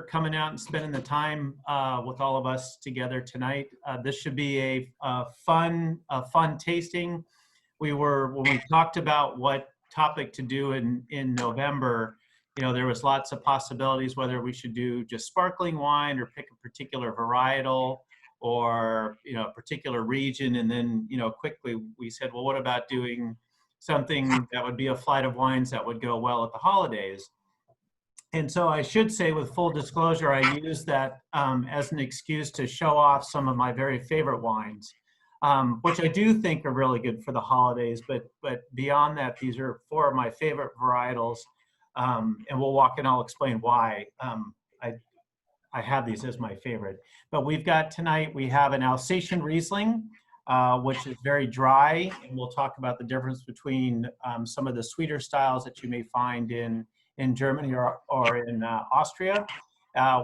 coming out and spending the time with all of us together tonight. This should be a fun tasting. When we talked about what topic to do in November, you know, there was lots of possibilities whether we should do just sparkling wine or pick a particular varietal or, you know, a particular region. And then, you know, quickly we said, well, what about doing something that would be a flight of wines that would go well at the holidays? And so I should say, with full disclosure, I use that as an excuse to show off some of my very favorite wines, which I do think are really good for the holidays. But beyond that, these are 4 of my favorite varietals, and we'll walk and I'll explain why I have these as my favorite. But we've got tonight, we have an Alsatian Riesling, which is very dry, and we'll talk about the difference between some of the sweeter styles that you may find in Germany or in Austria.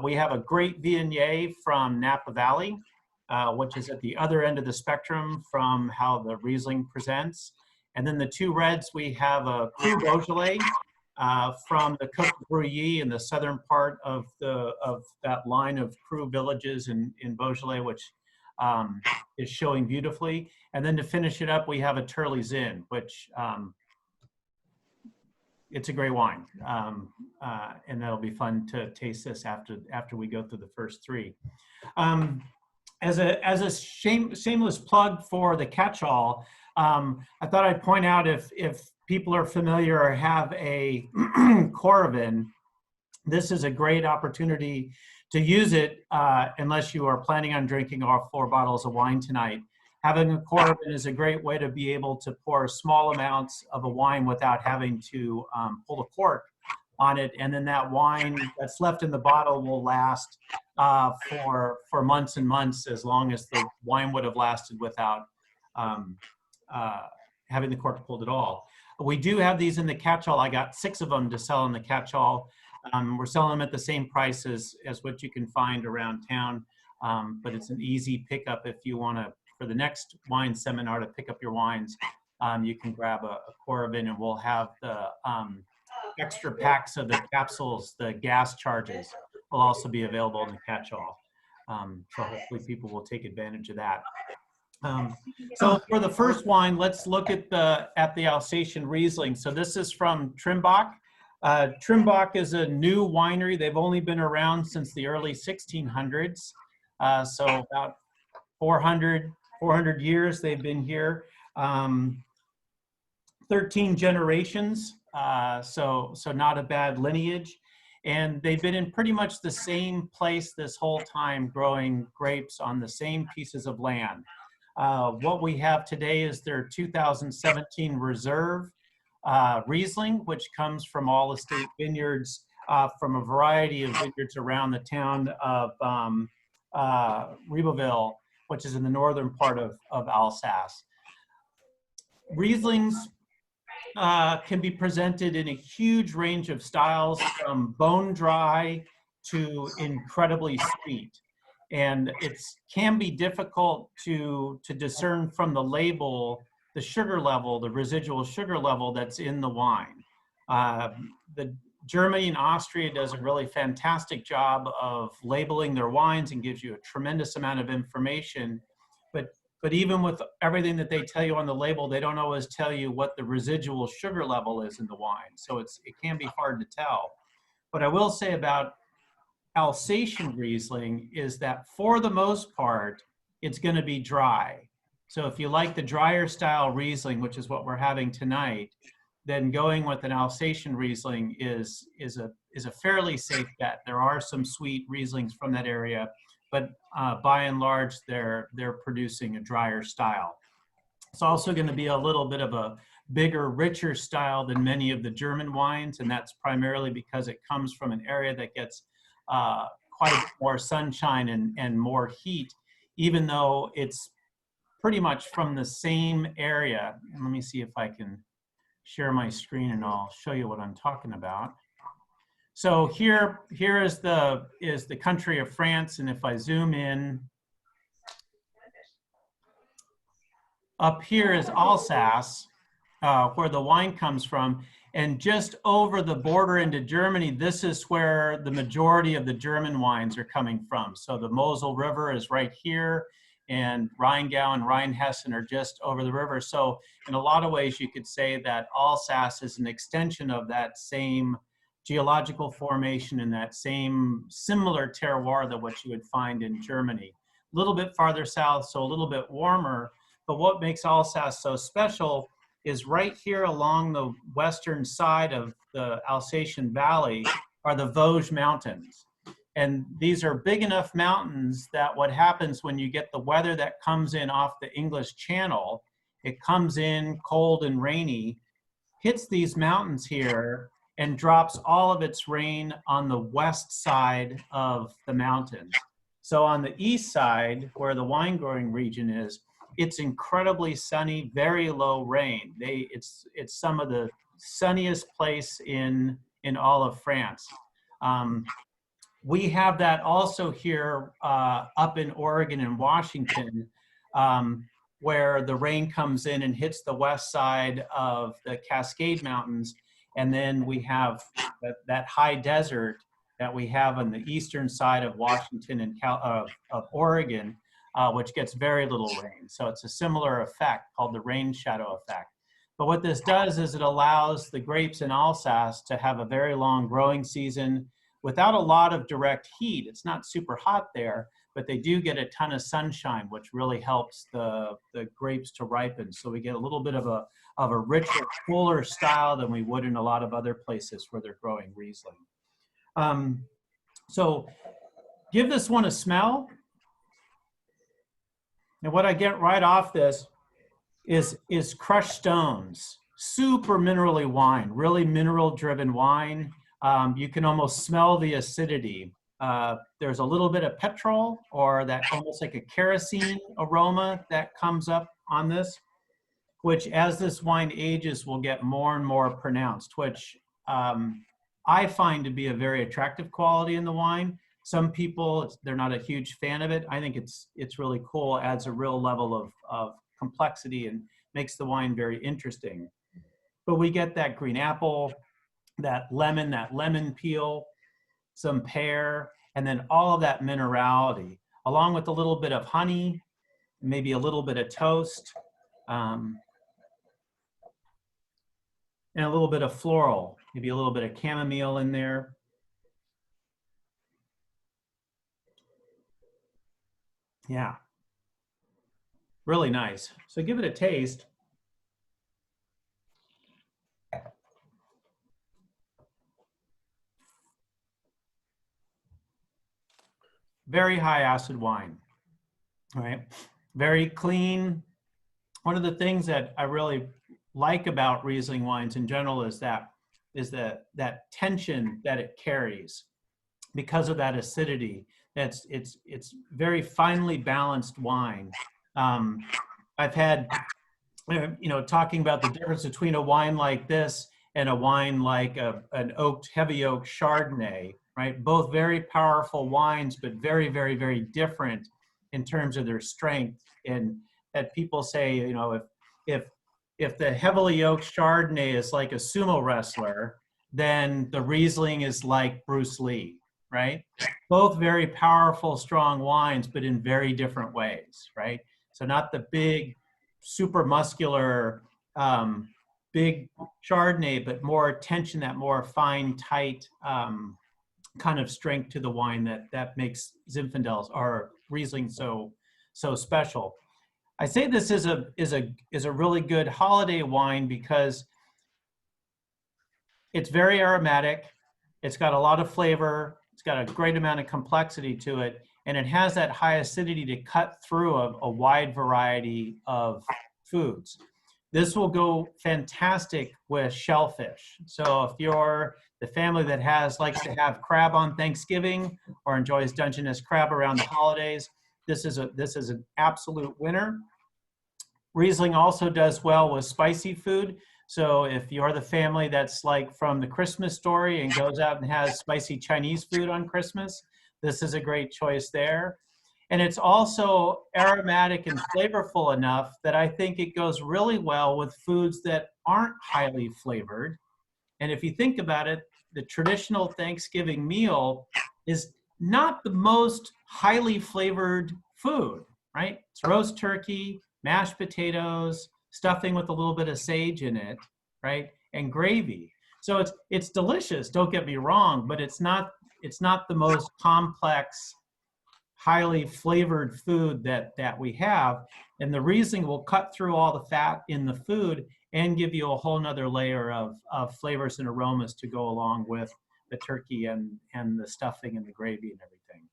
We have a great Viognier from Napa Valley, which is at the other end of the spectrum from how the Riesling presents. And then the 2 reds, we have a Cru Beaujolais from the Cote Brouiilly in the southern part of that line of Cru villages in Beaujolais, which is showing beautifully. And then to finish it up, we have a Turley Zin, which it's a great wine, and that'll be fun to taste this after we go through the first 3. As a shameless plug for the catch-all, I thought I'd point out if people are familiar or have a Coravin, this is a great opportunity to use it unless you are planning on drinking all 4 bottles of wine tonight. Having a Coravin is a great way to be able to pour small amounts of a wine without having to pull the cork on it, and then that wine that's left in the bottle will last for months and months, as long as the wine would have lasted without having the cork pulled at all. We do have these in the catch-all. I got 6 of them to sell in the catch-all. We're selling them at the same price as what you can find around town, but it's an easy pickup if you want to, for the next wine seminar, to pick up your wines. You can grab a Coravin, and we'll have the extra packs of the capsules, the gas charges, will also be available in the catch-all. So hopefully people will take advantage of that. So for the first wine, let's look at the Alsatian Riesling. So this is from Trimbach. Trimbach is a new winery. They've only been around since the early 1600s. So about 400 years they've been here. 13 generations, so not a bad lineage. And they've been in pretty much the same place this whole time, growing grapes on the same pieces of land. What we have today is their 2017 Reserve Riesling, which comes from all estate vineyards from a variety of vineyards around the town of Ribeauvillé, which is in the northern part of Alsace. Rieslings can be presented in a huge range of styles, from bone dry to incredibly sweet. And it can be difficult to discern from the label the sugar level, the residual sugar level that's in the wine. Germany and Austria does a really fantastic job of labeling their wines and gives you a tremendous amount of information. But even with everything that they tell you on the label, they don't always tell you what the residual sugar level is in the wine. So it can be hard to tell. What I will say about Alsatian Riesling is that for the most part, it's going to be dry. So if you like the drier style Riesling, which is what we're having tonight, then going with an Alsatian Riesling is a fairly safe bet. There are some sweet Rieslings from that area, but by and large, they're producing a drier style. It's also going to be a little bit of a bigger, richer style than many of the German wines, and that's primarily because it comes from an area that gets quite a bit more sunshine and more heat, even though it's pretty much from the same area. And let me see if I can share my screen and I'll show you what I'm talking about. So here is the country of France, and if I zoom in, up here is Alsace, where the wine comes from. And just over the border into Germany, this is where the majority of the German wines are coming from. So the Mosel River is right here, and Rheingau and Rheinhessen are just over the river. So in a lot of ways, you could say that Alsace is an extension of that same geological formation and that same similar terroir that what you would find in Germany. A little bit farther south, so a little bit warmer. But what makes Alsace so special is right here along the western side of the Alsatian Valley are the Vosges Mountains. And these are big enough mountains that what happens when you get the weather that comes in off the English Channel, it comes in cold and rainy, hits these mountains here, and drops all of its rain on the west side of the mountains. So on the east side, where the wine growing region is, it's incredibly sunny, very low rain. It's some of the sunniest place in all of France. We have that also here up in Oregon and Washington, where the rain comes in and hits the west side of the Cascade Mountains. And then we have that high desert that we have on the eastern side of Washington and of Oregon, which gets very little rain. So it's a similar effect called the rain shadow effect. But what this does is it allows the grapes in Alsace to have a very long growing season without a lot of direct heat. It's not super hot there, but they do get a ton of sunshine, which really helps the grapes to ripen. So we get a little bit of a richer, fuller style than we would in a lot of other places where they're growing Riesling. So give this one a smell. And what I get right off this is crushed stones, super minerally wine, really mineral driven wine. You can almost smell the acidity. There's a little bit of petrol or that almost like a kerosene aroma that comes up on this, which as this wine ages will get more and more pronounced, which I find to be a very attractive quality in the wine. Some people, they're not a huge fan of it. I think it's really cool, adds a real level of complexity and makes the wine very interesting. But we get that green apple, that lemon peel, some pear, and then all of that minerality, along with a little bit of honey, maybe a little bit of toast, and a little bit of floral, maybe a little bit of chamomile in there. Yeah, really nice. So give it a taste. Very high acid wine, right? Very clean. One of the things that I really like about Riesling wines in general is that tension that it carries because of that acidity. It's very finely balanced wine. I've had, talking about the difference between a wine like this and a wine like an heavy oak Chardonnay, right? Both very powerful wines, but very, very, very different in terms of their strength. And that people say, if the heavily oaked Chardonnay is like a sumo wrestler, then the Riesling is like Bruce Lee, right? Both very powerful, strong wines, but in very different ways, right? So not the big, super muscular, big Chardonnay, but more tension, that more fine, tight kind of strength to the wine that makes Zinfandels or Riesling so special. I say this is a really good holiday wine because it's very aromatic. It's got a lot of flavor. It's got a great amount of complexity to it, and it has that high acidity to cut through a wide variety of foods. This will go fantastic with shellfish. So if you're the family that likes to have crab on Thanksgiving or enjoys Dungeness crab around the holidays, this is an absolute winner. Riesling also does well with spicy food. So if you're the family that's like from the Christmas Story and goes out and has spicy Chinese food on Christmas, this is a great choice there. And it's also aromatic and flavorful enough that I think it goes really well with foods that aren't highly flavored. And if you think about it, the traditional Thanksgiving meal is not the most highly flavored food, right? It's roast turkey, mashed potatoes, stuffing with a little bit of sage in it, right? And gravy. So it's delicious, don't get me wrong, but it's not the most complex, highly flavored food that we have. And the Riesling will cut through all the fat in the food and give you a whole nother layer of flavors and aromas to go along with the turkey and the stuffing and the gravy and everything.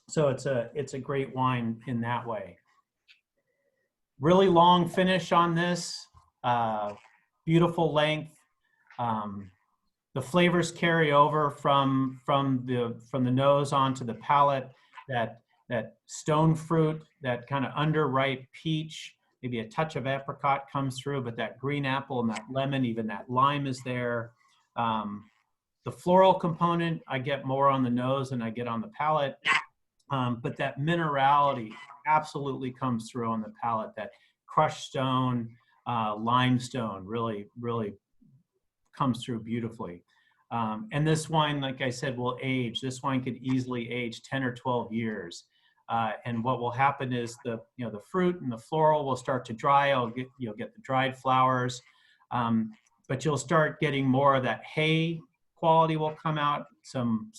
So it's a great wine in that way. Really long finish on this, beautiful length. The flavors carry over from the nose onto the palate. That stone fruit, that kind of underripe peach, maybe a touch of apricot comes through, but that green apple and that lemon, even that lime is there. The floral component, I get more on the nose than I get on the palate, but that minerality absolutely comes through on the palate. That crushed stone, limestone really comes through beautifully. And this wine, like I said, will age. This wine could easily age 10 or 12 years. And what will happen is the fruit and the floral will start to dry. You'll get the dried flowers, but you'll start getting more of that hay quality will come out, some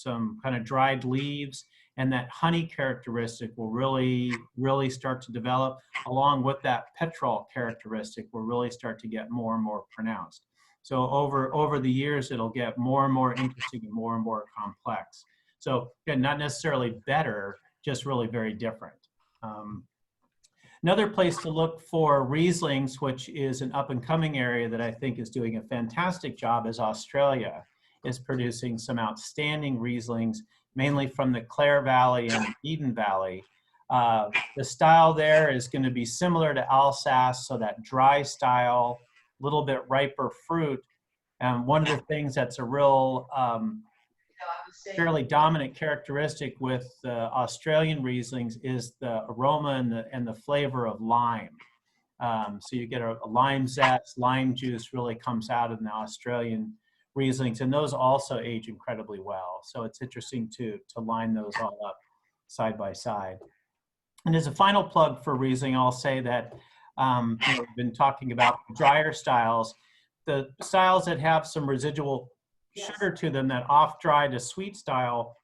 kind of dried leaves, and that honey characteristic will really start to develop, along with that petrol characteristic will really start to get more and more pronounced. So over the years, it'll get more and more interesting and more complex. So again, not necessarily better, just really very different. Another place to look for Rieslings, which is an up and coming area that I think is doing a fantastic job, is Australia, is producing some outstanding Rieslings, mainly from the Clare Valley and Eden Valley. The style there is going to be similar to Alsace, so that dry style, little bit riper fruit. And one of the things that's a real fairly dominant characteristic with Australian Rieslings is the aroma and the flavor of lime. So you get a lime zest, lime juice really comes out in the Australian Rieslings, and those also age incredibly well. So it's interesting to line those all up side by side. And as a final plug for Riesling, I'll say that we've been talking about drier styles. The styles that have some residual sugar to them, that off-dry to sweet style,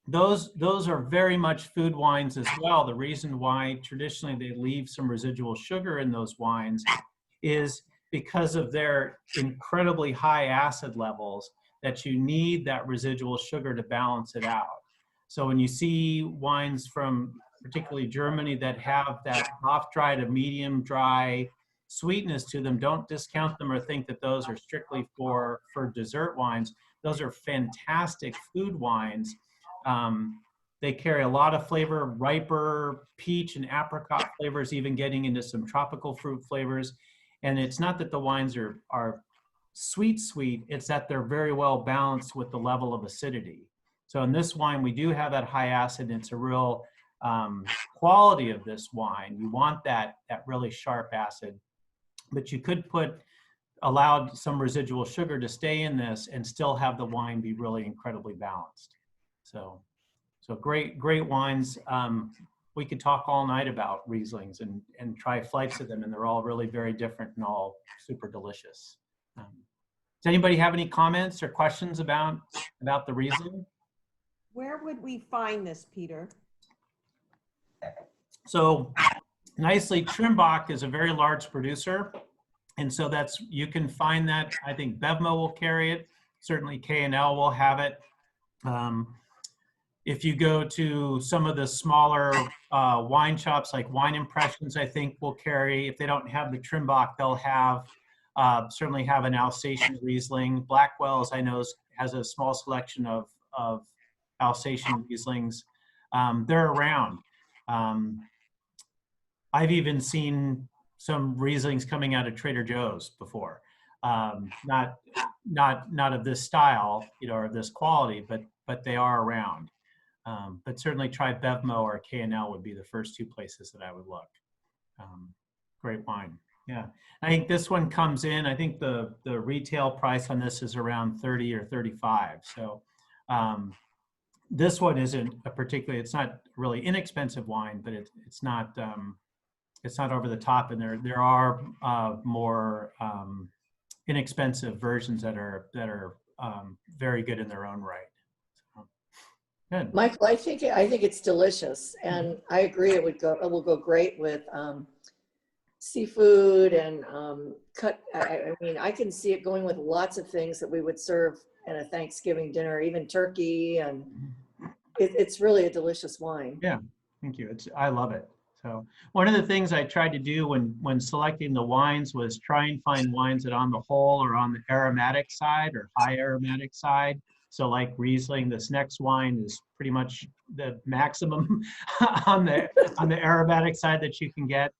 those are very much food wines as well. The reason why traditionally they leave some residual sugar in those wines is because of their incredibly high acid levels, that you need that residual sugar to balance it out. So when you see wines from particularly Germany that have that off-dry to medium dry sweetness to them, don't discount them or think that those are strictly for dessert wines. Those are fantastic food wines. They carry a lot of flavor, riper peach and apricot flavors, even getting into some tropical fruit flavors. And it's not that the wines are sweet, it's that they're very well balanced with the level of acidity. So in this wine, we do have that high acid, and it's a real quality of this wine. You want that really sharp acid, but you could allow some residual sugar to stay in this and still have the wine be really incredibly balanced. So great wines. We could talk all night about Rieslings and try flights of them, and they're all really very different and all super delicious. Does anybody have any comments or questions about the Riesling? Where would we find this, Peter? So nicely, Trimbach is a very large producer, and so you can find that. I think Bevmo will carry it. Certainly K&L will have it. If you go to some of the smaller wine shops, like Wine Impressions, I think will carry. If they don't have the Trimbach, they'll have certainly have an Alsatian Riesling. Blackwell's, I know, has a small selection of Alsatian Rieslings. They're around. I've even seen some Rieslings coming out of Trader Joe's before. Not of this style, or of this quality, but they are around. But certainly try Bevmo or K&L would be the first two places that I would look. Great wine. Yeah. I think this one comes in, I think the retail price on this is around 30 or 35. So this one isn't a particularly, it's not really inexpensive wine, but it's not over the top. And there are more inexpensive versions that are very good in their own right. So, good. Michael, I think it's delicious, and I agree it will go great with seafood and cut. I mean, I can see it going with lots of things that we would serve at a Thanksgiving dinner, even turkey, and it's really a delicious wine. Yeah, thank you. I love it. So one of the things I tried to do when selecting the wines was try and find wines that on the whole are on the aromatic side or high aromatic side. So like Riesling, this next wine is pretty much the maximum on the aromatic side that you can get.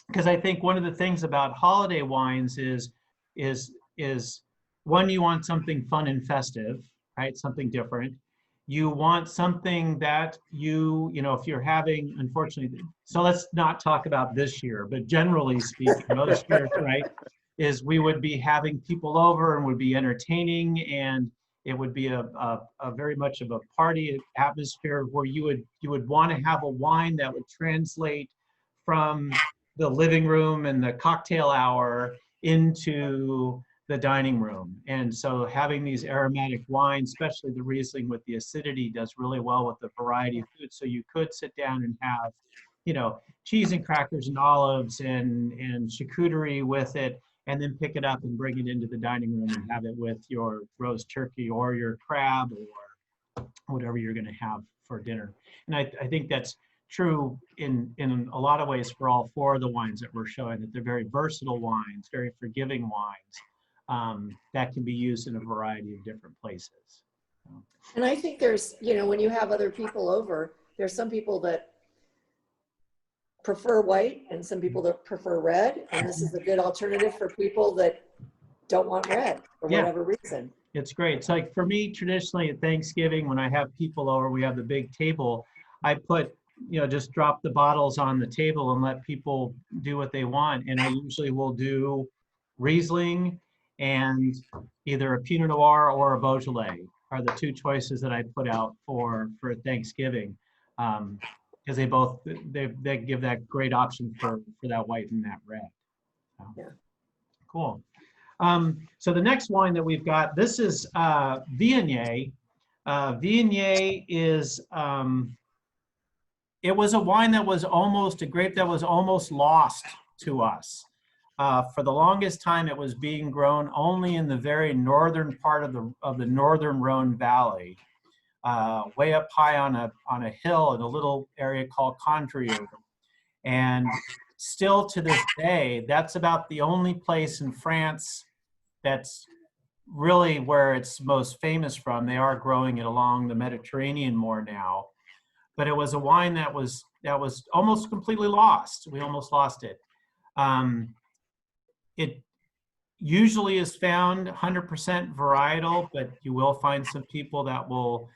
Because I think one of the things about holiday wines is one, you want something fun and festive, right? Something different. You want something that you know, if you're having, unfortunately, so let's not talk about this year, but generally speaking, most years, right, is we would be having people over and would be entertaining, and it would be a very much of a party atmosphere where you would want to have a wine that would translate from the living room and the cocktail hour into the dining room. And so having these aromatic wines, especially the Riesling with the acidity, does really well with the variety of food. So you could sit down and have, you know, cheese and crackers and olives and charcuterie with it, and then pick it up and bring it into the dining room and have it with your roast turkey or your crab or whatever you're going to have for dinner. And I think that's true in a lot of ways for all four of the wines that we're showing, that they're very versatile wines, very forgiving wines that can be used in a variety of different places. So. And I think there's, you know, when you have other people over, there's some people that prefer white and some people that prefer red. And this is a good alternative for people that don't want red for whatever reason. It's great. It's like for me, traditionally at Thanksgiving, when I have people over, we have the big table, I put, you know, just drop the bottles on the table and let people do what they want. And I usually will do Riesling and either a Pinot Noir or a Beaujolais are the two choices that I put out for Thanksgiving. Because they give that great option for that white and that red. So, Yeah. Cool. So the next wine that we've got, this is Viognier. Viognier is, it was a wine that was almost, a grape that was almost lost to us. For the longest time, it was being grown only in the very northern part of the northern Rhone Valley, way up high on a hill in a little area called Chanrion. And still to this day, that's about the only place in France that's really where it's most famous from. They are growing it along the Mediterranean more now. But it was a wine that was almost completely lost. We almost lost it. It usually is found 100% varietal, but you will find some people that will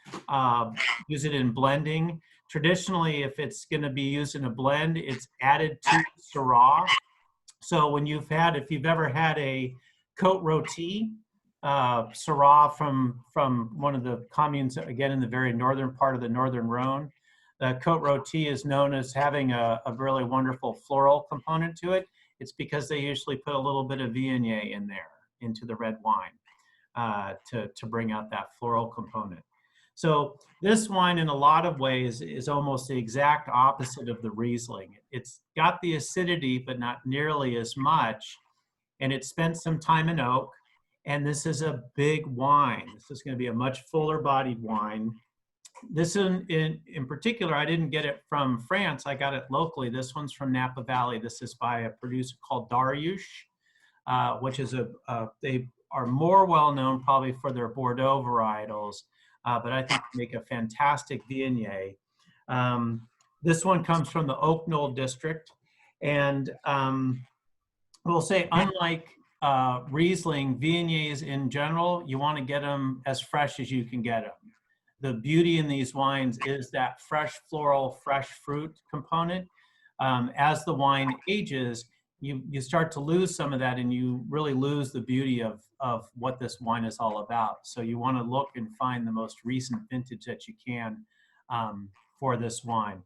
use it in blending. Traditionally, if it's going to be used in a blend, it's added to Syrah. So when if you've ever had a Cote roti, Syrah from one of the communes, again in the very northern part of the northern Rhone, the Cote roti is known as having a really wonderful floral component to it. It's because they usually put a little bit of Viognier in there into the red wine to bring out that floral component. So this wine in a lot of ways is almost the exact opposite of the Riesling. It's got the acidity, but not nearly as much. And it spent some time in oak. And this is a big wine. This is going to be a much fuller bodied wine. This in particular, I didn't get it from France. I got it locally. This one's from Napa Valley. This is by a producer called Darioush, which is they are more well known probably for their Bordeaux varietals, but I think they make a fantastic Viognier. This one comes from the Oak Knoll district, and we'll say unlike Riesling, Viogniers in general, you want to get them as fresh as you can get them. The beauty in these wines is that fresh floral, fresh fruit component. As the wine ages, you start to lose some of that, and you really lose the beauty of what this wine is all about. So you want to look and find the most recent vintage that you can for this wine.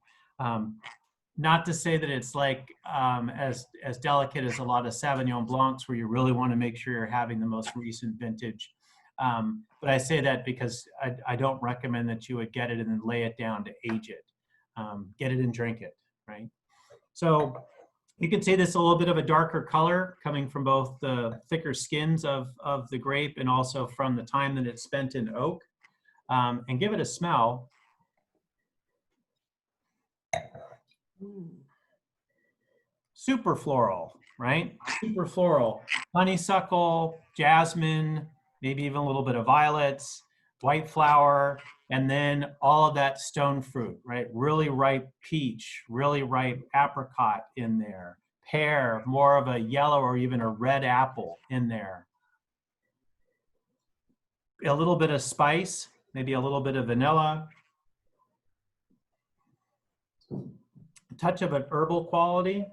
Not to say that it's like as delicate as a lot of Sauvignon Blancs, where you really want to make sure you're having the most recent vintage. But I say that because I don't recommend that you would get it and then lay it down to age it. Get it and drink it, right? So you can see this is a little bit of a darker color coming from both the thicker skins of the grape and also from the time that it's spent in oak. And give it a smell. Super floral, right? Super floral. Honeysuckle, jasmine, maybe even a little bit of violets, white flower, and then all of that stone fruit, right? Really ripe peach, really ripe apricot in there. Pear, more of a yellow or even a red apple in there. A little bit of spice, maybe a little bit of vanilla. A touch of an herbal quality.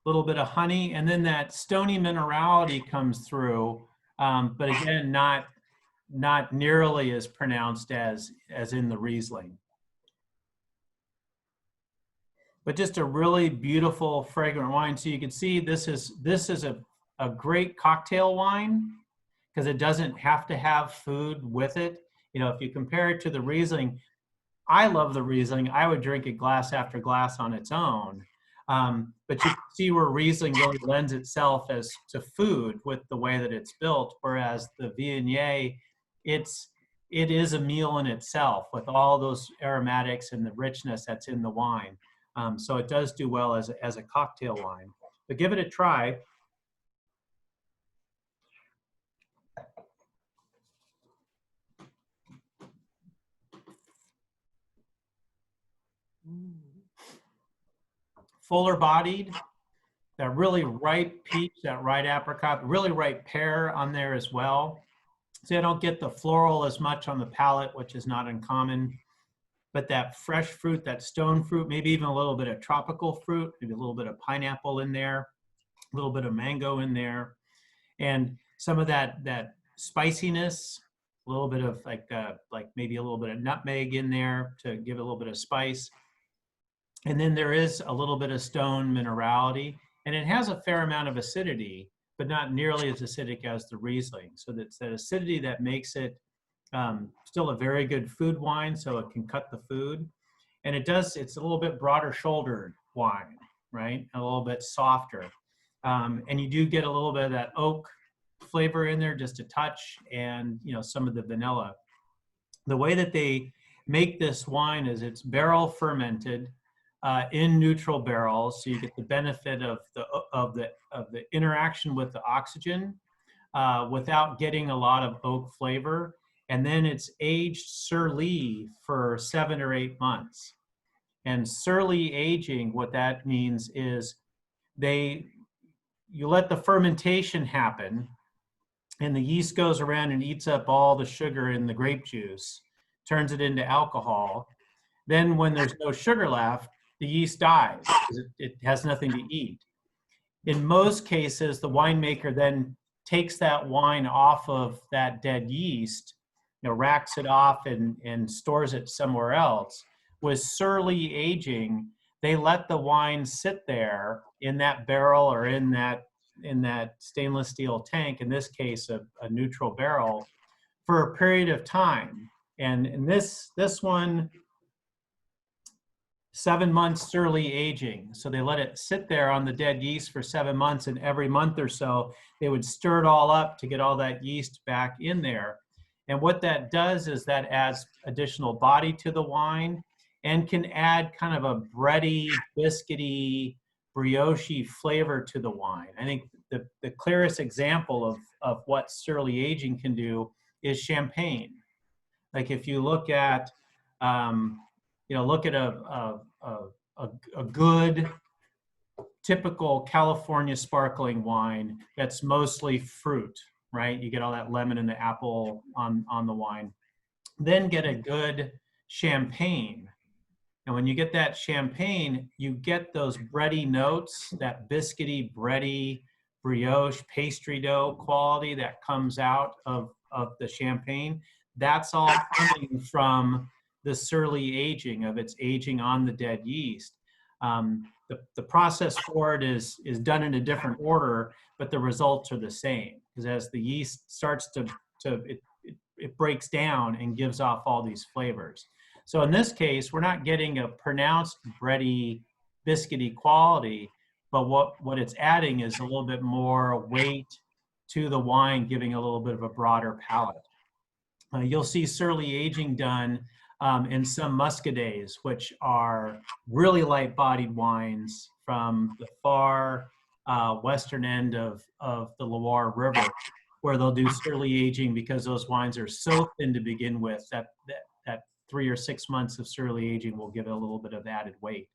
Little bit of honey, and then that stony minerality comes through, but again, not nearly as pronounced as in the Riesling. But just a really beautiful, fragrant wine. So you can see this is a great cocktail wine because it doesn't have to have food with it. You know, if you compare it to the Riesling, I love the Riesling. I would drink it glass after glass on its own. But you can see where Riesling really lends itself as to food with the way that it's built, whereas the Viognier, it is a meal in itself with all those aromatics and the richness that's in the wine. So it does do well as a cocktail wine. But give it a try. Fuller bodied, that really ripe peach, that ripe apricot, really ripe pear on there as well. So I don't get the floral as much on the palate, which is not uncommon, but that fresh fruit, that stone fruit, maybe even a little bit of tropical fruit, maybe a little bit of pineapple in there, a little bit of mango in there, and some of that spiciness, a little bit of like maybe a little bit of nutmeg in there to give it a little bit of spice. And then there is a little bit of stone minerality, and it has a fair amount of acidity, but not nearly as acidic as the Riesling. So that's that acidity that makes it still a very good food wine, so it can cut the food. And it's a little bit broader shouldered wine, right? A little bit softer. And you do get a little bit of that oak flavor in there, just a touch, and some of the vanilla. The way that they make this wine is it's barrel fermented in neutral barrels, so you get the benefit of the interaction with the oxygen without getting a lot of oak flavor. And then it's aged surly for 7 or 8 months. And surly aging, what that means is you let the fermentation happen, and the yeast goes around and eats up all the sugar in the grape juice, turns it into alcohol. Then when there's no sugar left, the yeast dies because it has nothing to eat. In most cases, the winemaker then takes that wine off of that dead yeast, racks it off and stores it somewhere else. With surly aging, they let the wine sit there in that barrel or in that stainless steel tank, in this case a neutral barrel, for a period of time. And in this one, 7 months surly aging. So they let it sit there on the dead yeast for 7 months, and every month or so, they would stir it all up to get all that yeast back in there. And what that does is that adds additional body to the wine and can add kind of a bready, biscuity, brioche flavor to the wine. I think the clearest example of what surly aging can do is champagne. Like if you look at look at a good typical California sparkling wine that's mostly fruit, right? You get all that lemon and the apple on the wine. Then get a good champagne. And when you get that champagne, you get those bready notes, that biscuity, bready, brioche, pastry dough quality that comes out of the champagne. That's all coming from the surly aging, of its aging on the dead yeast. The process for it is done in a different order, but the results are the same, because as the yeast starts it breaks down and gives off all these flavors. So in this case, we're not getting a pronounced bready, biscuity quality, but what it's adding is a little bit more weight to the wine, giving a little bit of a broader palate. You'll see surly aging done in some muscadets, which are really light-bodied wines from the far western end of the Loire River, where they'll do surly aging because those wines are so thin to begin with that 3 or 6 months of surly aging will give it a little bit of added weight.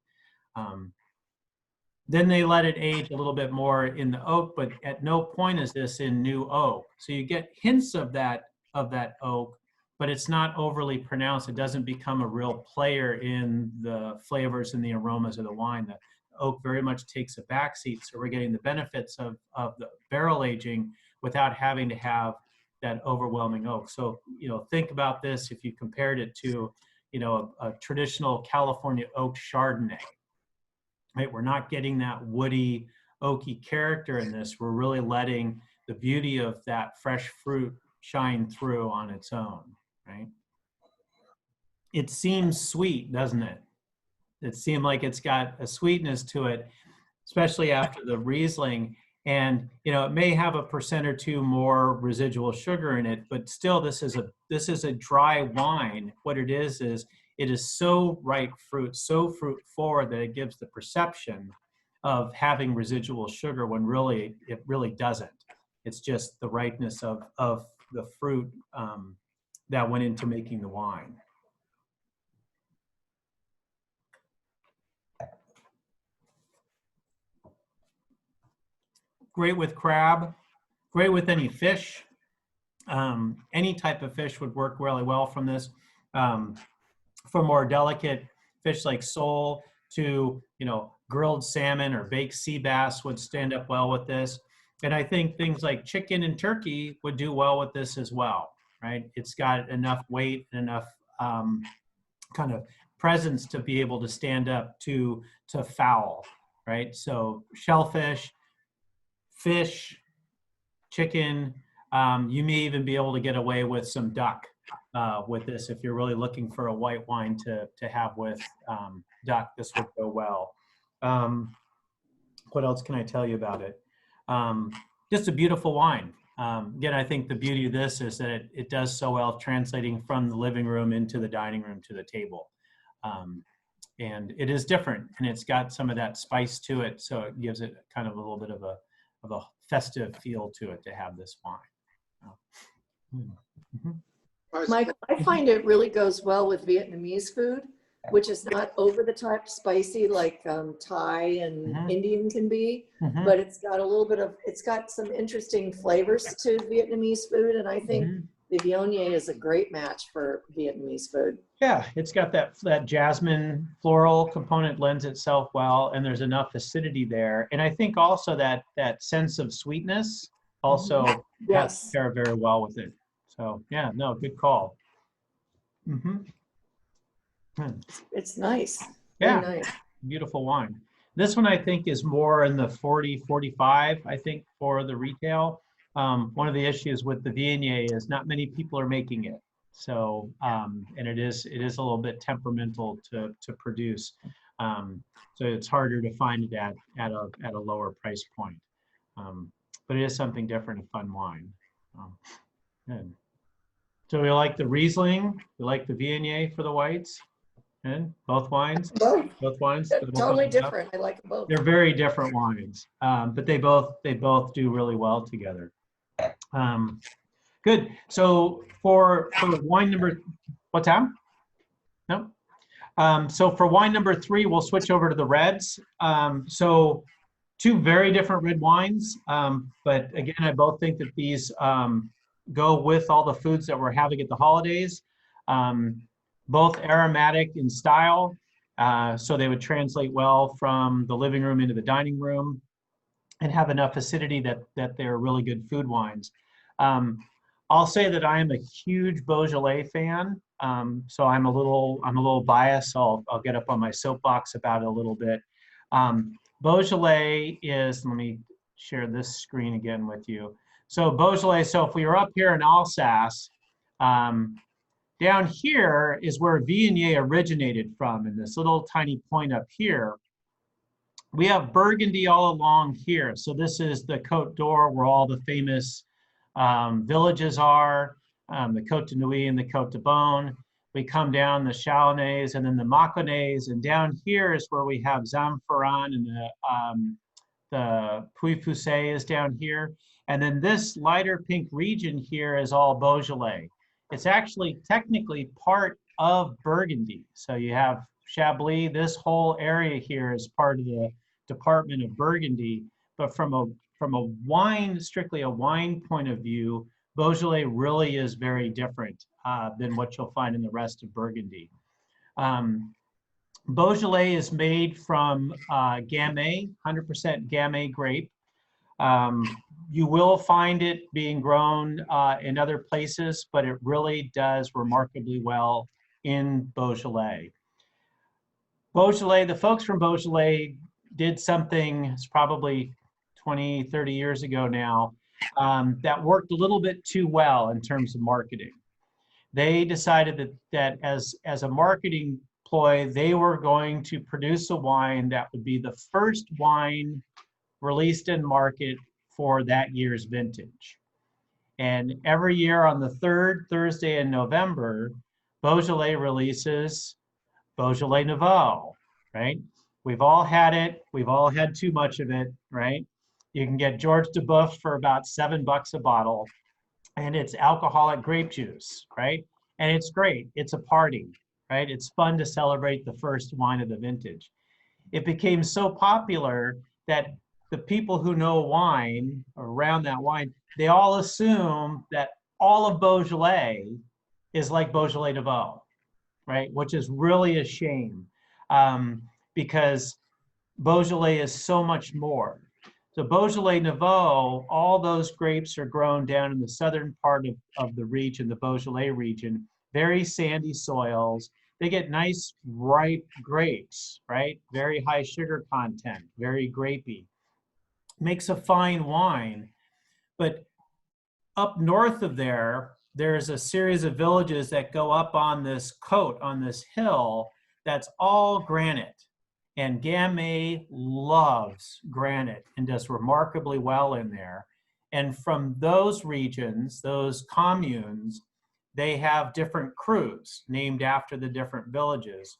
Then they let it age a little bit more in the oak, but at no point is this in new oak. So you get hints of that oak, but it's not overly pronounced. It doesn't become a real player in the flavors and the aromas of the wine. The oak very much takes a backseat, so we're getting the benefits of the barrel aging without having to have that overwhelming oak. So, think about this if you compared it to, a traditional California oak Chardonnay, right? We're not getting that woody, oaky character in this. We're really letting the beauty of that fresh fruit shine through on its own, right? It seems sweet, doesn't it? It seems like it's got a sweetness to it, especially after the Riesling. And it may have a % or 2 more residual sugar in it, but still, this is a dry wine. What it is it is so ripe fruit, so fruit forward, that it gives the perception of having residual sugar when really it really doesn't. It's just the ripeness of the fruit that went into making the wine. Great with crab, great with any fish. Any type of fish would work really well from this. For more delicate fish like sole to, grilled salmon or baked sea bass would stand up well with this. And I think things like chicken and turkey would do well with this as well, right? It's got enough weight and enough kind of presence to be able to stand up to fowl, right? So shellfish, fish, chicken, you may even be able to get away with some duck with this. If you're really looking for a white wine to have with duck, this would go well. What else can I tell you about it? Just a beautiful wine. Again, I think the beauty of this is that it does so well translating from the living room into the dining room to the table. And it is different, and it's got some of that spice to it, so it gives it kind of a little bit of a festive feel to it to have this wine. Michael, I find it really goes well with Vietnamese food, which is not over the top spicy like Thai and Indian can be, but it's got a little bit of, it's got some interesting flavors to Vietnamese food, and I think the Viognier is a great match for Vietnamese food. Yeah, it's got that jasmine floral component lends itself well, and there's enough acidity there. And I think also that sense of sweetness also has to pair very well with it. So yeah, no, good call. It's nice. Yeah, very nice. Beautiful wine. This one I think is more in the 40, 45, I think, for the retail. One of the issues with the Viognier is not many people are making it. So, and it is a little bit temperamental to produce. So it's harder to find it at a lower price point. But it is something different, a fun wine. Good. So we like the Riesling, we like the Viognier for the whites. And both wines? Both wines? Totally different. I like both. They're very different wines, but they both do really well together. Good. So for wine number, what time? No. So for wine number 3, we'll switch over to the reds. So 2 very different red wines, but again, I both think that these go with all the foods that we're having at the holidays. Both aromatic in style. So they would translate well from the living room into the dining room and have enough acidity that they're really good food wines. I'll say that I am a huge Beaujolais fan, so I'm a little biased. So I'll get up on my soapbox about it a little bit. Beaujolais is, let me share this screen again with you. So Beaujolais, so if we were up here in Alsace, down here is where Viognier originated from, in this little tiny point up here. We have Burgundy all along here. So this is the Côte d'Or, where all the famous villages are, the Côte de Nuit and the Côte de Beaune. We come down the Chalonnais and then the Mâconnais, and down here is where we have Zanfaran, and the Puy-Foussay is down here. And then this lighter pink region here is all Beaujolais. It's actually technically part of Burgundy. So you have Chablis, this whole area here is part of the department of Burgundy, but from a wine, strictly a wine point of view, Beaujolais really is very different than what you'll find in the rest of Burgundy. Beaujolais is made from Gamay, 100% Gamay grape. You will find it being grown in other places, but it really does remarkably well in Beaujolais. Beaujolais, the folks from Beaujolais did something, it's probably 20, 30 years ago now, that worked a little bit too well in terms of marketing. They decided that as a marketing ploy, they were going to produce a wine that would be the first wine released in market for that year's vintage. And every year on the third Thursday in November, Beaujolais releases Beaujolais Nouveau, right? We've all had it. We've all had too much of it, right? You can get George de Boeuf for about $7 a bottle, and it's alcoholic grape juice, right? And it's great. It's a party, right? It's fun to celebrate the first wine of the vintage. It became so popular that the people who know wine, around that wine, they all assume that all of Beaujolais is like Beaujolais Nouveau, right? Which is really a shame, because Beaujolais is so much more. So Beaujolais Nouveau, all those grapes are grown down in the southern part of the region, the Beaujolais region, very sandy soils. They get nice ripe grapes, right? Very high sugar content, very grapey. Makes a fine wine. But up north of there, there's a series of villages that go up on this Cote, on this hill, that's all granite. And Gamay loves granite and does remarkably well in there. And from those regions, those communes, they have different crus named after the different villages.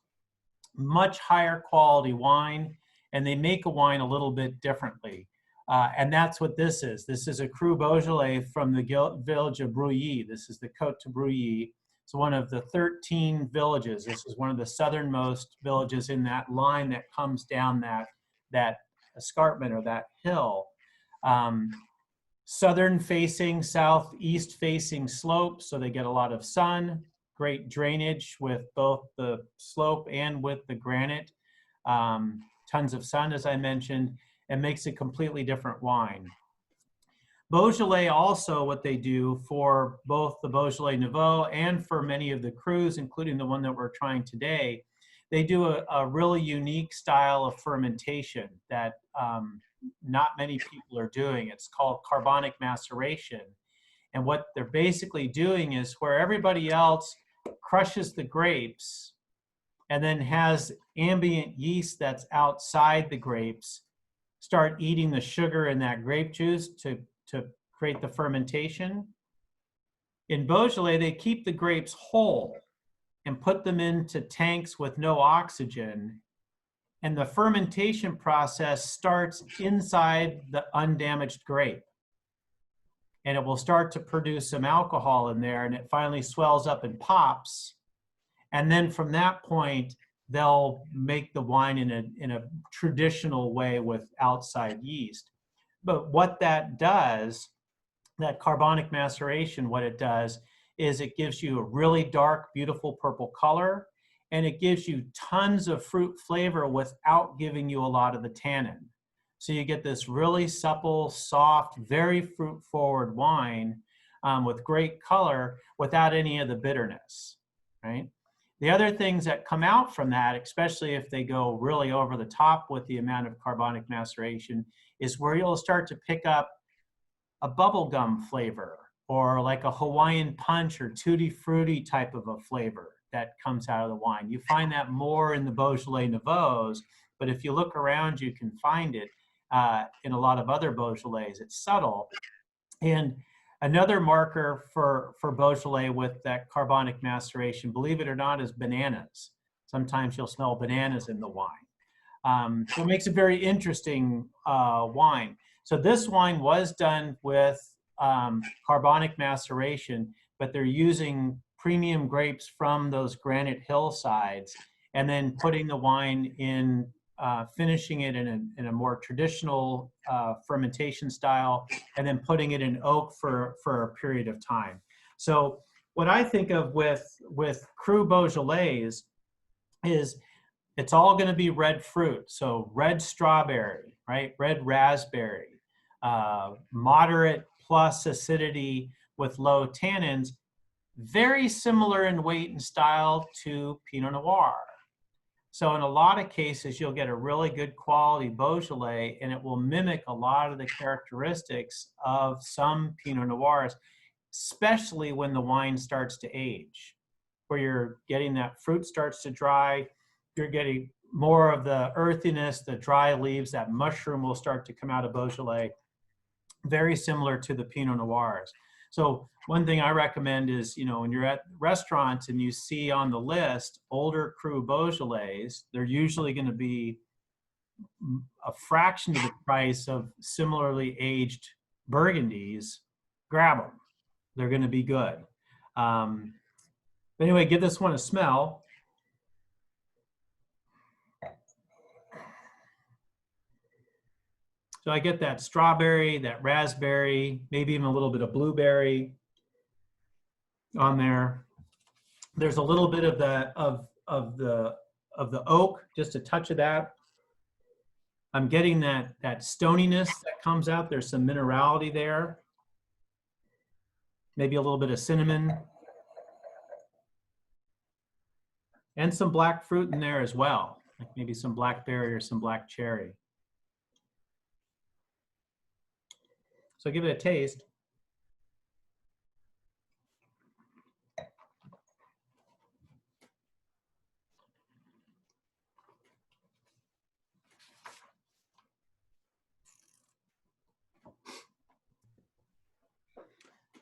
Much higher quality wine, and they make a wine a little bit differently. And that's what this is. This is a Cru Beaujolais from the village of Brouiilly. This is the Cote de Brouiilly. It's one of the 13 villages. This is one of the southernmost villages in that line that comes down that escarpment or that hill. Southern facing, southeast facing slope, so they get a lot of sun, great drainage with both the slope and with the granite. Tons of sun, as I mentioned, and makes a completely different wine. Beaujolais also, what they do for both the Beaujolais Nouveau and for many of the crus, including the one that we're trying today, they do a really unique style of fermentation that not many people are doing. It's called carbonic maceration. And what they're basically doing is where everybody else crushes the grapes and then has ambient yeast that's outside the grapes start eating the sugar in that grape juice to create the fermentation. In Beaujolais, they keep the grapes whole and put them into tanks with no oxygen. And the fermentation process starts inside the undamaged grape. And it will start to produce some alcohol in there, and it finally swells up and pops. And then from that point, they'll make the wine in a traditional way with outside yeast. But what that does, that carbonic maceration, what it does is it gives you a really dark, beautiful purple color, and it gives you tons of fruit flavor without giving you a lot of the tannin. So you get this really supple, soft, very fruit-forward wine with great color without any of the bitterness, right? The other things that come out from that, especially if they go really over the top with the amount of carbonic maceration, is where you'll start to pick up a bubblegum flavor, or like a Hawaiian punch or tutti frutti type of a flavor that comes out of the wine. You find that more in the Beaujolais Nouveaux, but if you look around, you can find it in a lot of other Beaujolais. It's subtle. And another marker for Beaujolais with that carbonic maceration, believe it or not, is bananas. Sometimes you'll smell bananas in the wine. So it makes a very interesting wine. So this wine was done with carbonic maceration, but they're using premium grapes from those granite hillsides and then putting the wine in, finishing it in a more traditional fermentation style, and then putting it in oak for a period of time. So what I think of with Cru Beaujolais is it's all going to be red fruit. So red strawberry, right? Red raspberry, moderate plus acidity with low tannins, very similar in weight and style to Pinot Noir. So in a lot of cases, you'll get a really good quality Beaujolais, and it will mimic a lot of the characteristics of some Pinot Noirs, especially when the wine starts to age, where you're getting that fruit starts to dry, you're getting more of the earthiness, the dry leaves, that mushroom will start to come out of Beaujolais, very similar to the Pinot Noirs. So one thing I recommend is, you know, when you're at restaurants and you see on the list older Cru Beaujolais, they're usually going to be a fraction of the price of similarly aged Burgundies. Grab them. They're going to be good. But anyway, give this one a smell. So I get that strawberry, that raspberry, maybe even a little bit of blueberry on there. There's a little bit of the oak, just a touch of that. I'm getting that stoniness that comes out. There's some minerality there. Maybe a little bit of cinnamon. And some black fruit in there as well, like maybe some blackberry or some black cherry. So give it a taste.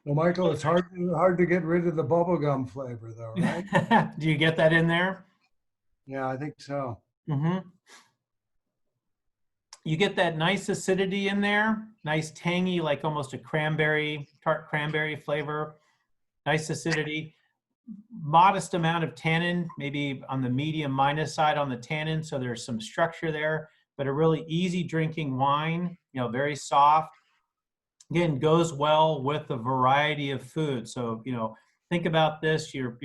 Well, Michael, it's hard to get rid of the bubblegum flavor though, right? Do you get that in there? Yeah, I think so. Mm-hmm. You get that nice acidity in there, nice tangy, like almost a cranberry, tart cranberry flavor, nice acidity, modest amount of tannin, maybe on the medium minus side on the tannin, so there's some structure there, but a really easy drinking wine, you know, very soft. Again, goes well with a variety of food. So, you know, think about this, your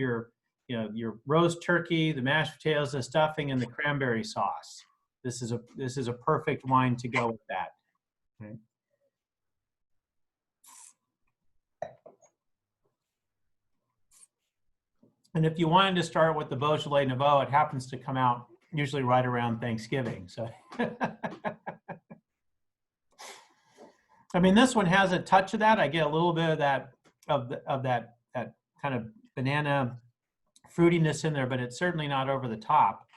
roast turkey, the mashed potatoes, the stuffing, and the cranberry sauce. This is a perfect wine to go with that. Okay. And if you wanted to start with the Beaujolais Nouveau, it happens to come out usually right around Thanksgiving. So, I mean, this one has a touch of that. I get a little bit of that that kind of banana fruitiness in there, but it's certainly not over the top.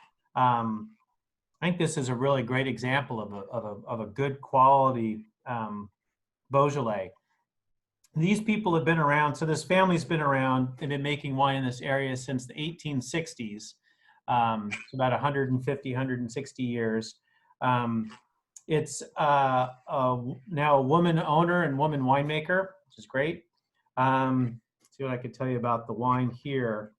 I think this is a really great example of a good quality Beaujolais. These people have been around, so this family's been around and been making wine in this area since the 1860s, about 150, 160 years. It's now a woman owner and woman winemaker, which is great. See what I could tell you about the wine here.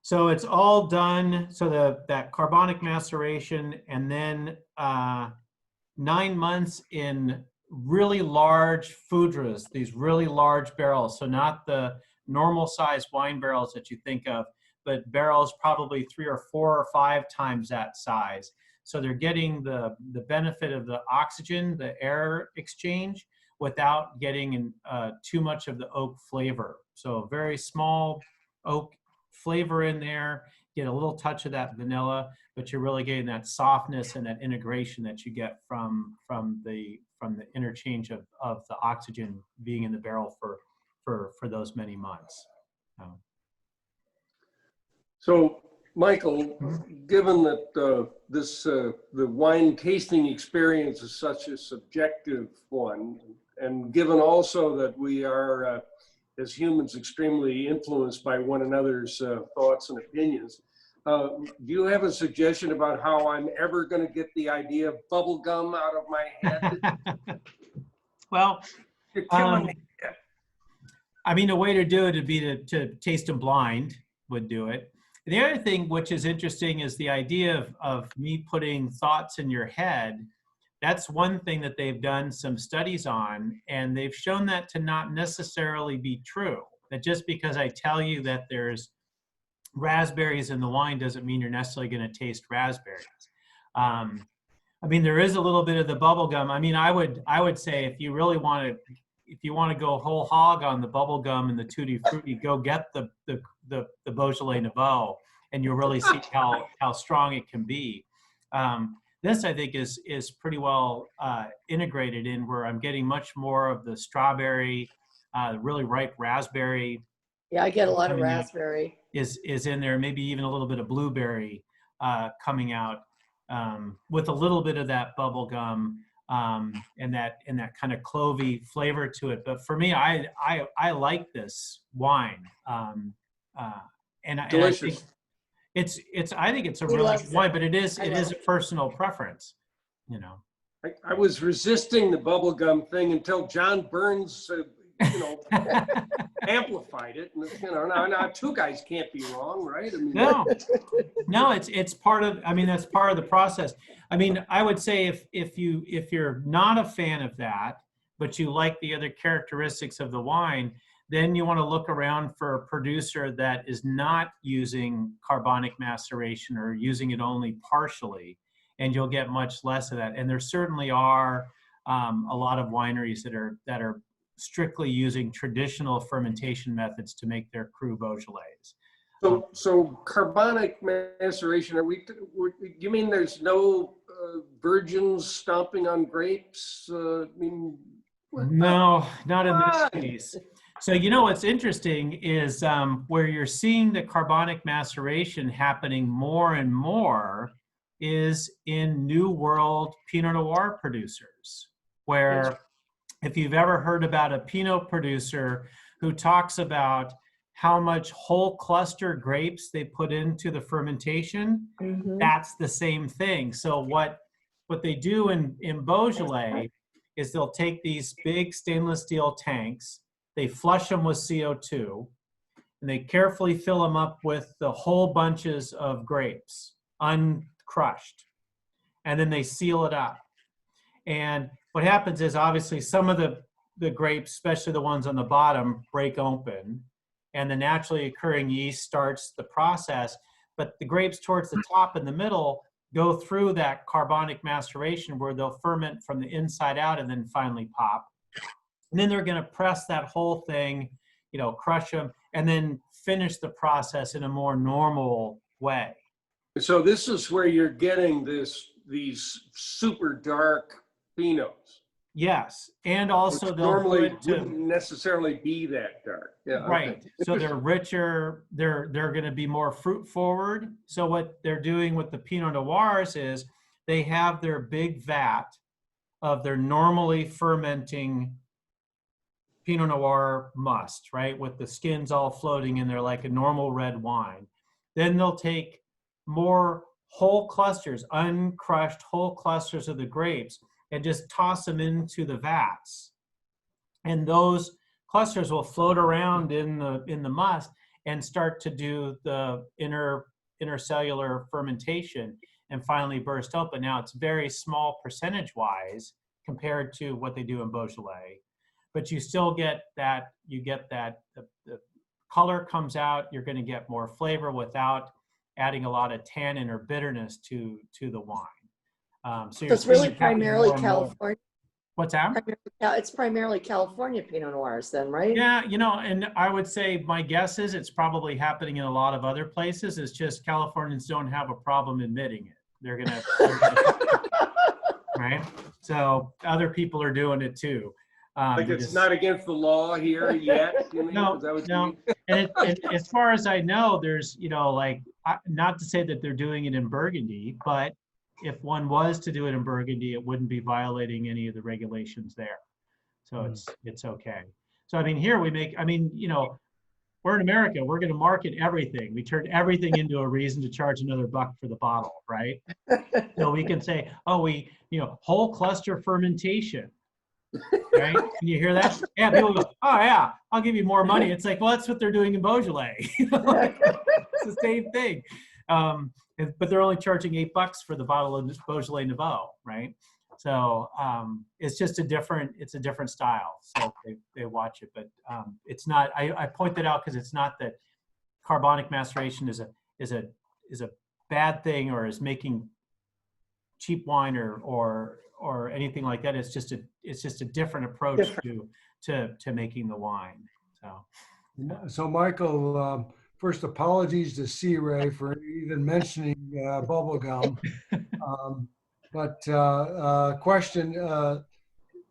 So it's all done, so that carbonic maceration, and then 9 months in really large foudres, these really large barrels. So not the normal sized wine barrels that you think of, but barrels probably 3 or 4 or 5 times that size. So they're getting the benefit of the oxygen, the air exchange, without getting too much of the oak flavor. So very small oak flavor in there, get a little touch of that vanilla, but you're really getting that softness and that integration that you get from the interchange of the oxygen being in the barrel for those many months. So, Michael, given that the wine tasting experience is such a subjective one, and given also that we are, as humans, extremely influenced by one another's thoughts and opinions, do you have a suggestion about how I'm ever going to get the idea of bubble gum out of my head? Well, You're killing me. I mean, the way to do it would be to taste them blind, would do it. The other thing which is interesting is the idea of me putting thoughts in your head. That's one thing that they've done some studies on, and they've shown that to not necessarily be true. That just because I tell you that there's raspberries in the wine doesn't mean you're necessarily going to taste raspberries. I mean, there is a little bit of the bubble gum. I mean, I would say if you really want to go whole hog on the bubble gum and the tutti frutti, go get the Beaujolais Nouveau, and you'll really see how strong it can be. This, I think, is pretty well integrated in where I'm getting much more of the strawberry, really ripe raspberry. Yeah, I get a lot of raspberry. Is in there, maybe even a little bit of blueberry coming out with a little bit of that bubble gum and that kind of clovey flavor to it. But for me, I like this wine, and Delicious. I think it's a really good wine, but it is a personal preference, you know. I was resisting the bubblegum thing until John Burns, amplified it. And, now two guys can't be wrong, right? I mean, No, it's part of. I mean, that's part of the process. I mean, I would say if you're not a fan of that, but you like the other characteristics of the wine, then you want to look around for a producer that is not using carbonic maceration or using it only partially, and you'll get much less of that. And there certainly are a lot of wineries that are strictly using traditional fermentation methods to make their cru Beaujolais. So carbonic maceration, you mean there's no virgins stomping on grapes? No, not in this case. So, what's interesting is where you're seeing the carbonic maceration happening more and more is in New World Pinot Noir producers, where if you've ever heard about a Pinot producer who talks about how much whole cluster grapes they put into the fermentation, that's the same thing. So what they do in Beaujolais is they'll take these big stainless steel tanks, they flush them with CO2, and they carefully fill them up with the whole bunches of grapes, uncrushed, and then they seal it up. And what happens is obviously some of the grapes, especially the ones on the bottom, break open, and the naturally occurring yeast starts the process. But the grapes towards the top and the middle go through that carbonic maceration where they'll ferment from the inside out and then finally pop. And then they're going to press that whole thing, crush them, and then finish the process in a more normal way. So this is where you're getting these super dark Pinots. Yes, and also which they'll normally wouldn't necessarily be that dark. Yeah, right. Okay. So they're richer. They're going to be more fruit forward. So what they're doing with the Pinot Noirs is they have their big vat of their normally fermenting Pinot Noir must, right, with the skins all floating in there like a normal red wine. Then they'll take more whole clusters, uncrushed whole clusters of the grapes, and just toss them into the vats. And those clusters will float around in the must and start to do the intercellular fermentation and finally burst open. Now it's very small percentage-wise compared to what they do in Beaujolais, but you still get that, the color comes out, you're going to get more flavor without adding a lot of tannin or bitterness to the wine. So So it's really seeing it happen primarily more and more. California. What's that? It's primarily California Pinot Noirs then, right? Yeah, you know, and I would say my guess is it's probably happening in a lot of other places. It's just Californians don't have a problem admitting it. They're gonna right? So other people are doing it too. Like it's not against the law here yet? You mean? No, Is that what you no. mean? And as far as I know, there's, you know, like, not to say that they're doing it in Burgundy, but if one was to do it in Burgundy, it wouldn't be violating any of the regulations there. So it's okay. So, I mean, here we make, I mean, you know, we're in America, we're going to market everything. We turn everything into a reason to charge another buck for the bottle, right? So we can say, oh, you know, whole cluster fermentation. Right? Can you hear that? Yeah, people go, oh yeah, I'll give you more money. It's like, well, that's what they're doing in Beaujolais. You know, like, it's the same thing. But they're only charging $8 for the bottle of Beaujolais Nouveau, right? So it's just a different style. So they watch it, but it's not. I point that out because it's not that carbonic maceration is a bad thing or is making cheap wine or anything like that. It's just a different approach to making the wine. So Michael, first apologies to C. Ray for even mentioning bubblegum. But question,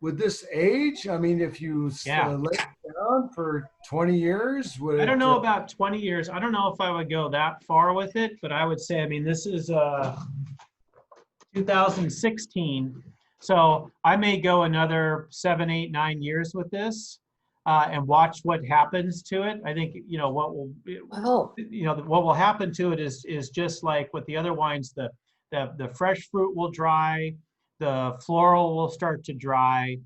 would this age? I mean, if you lay it down for 20 years, would it? I don't know about 20 years. I don't know if I would go that far with it, but I would say, I mean, this is 2016. So I may go another 7, 8, 9 years with this and watch what happens to it. I think, you know, what will happen to it is just like with the other wines, the fresh fruit will dry, the floral will start to dry.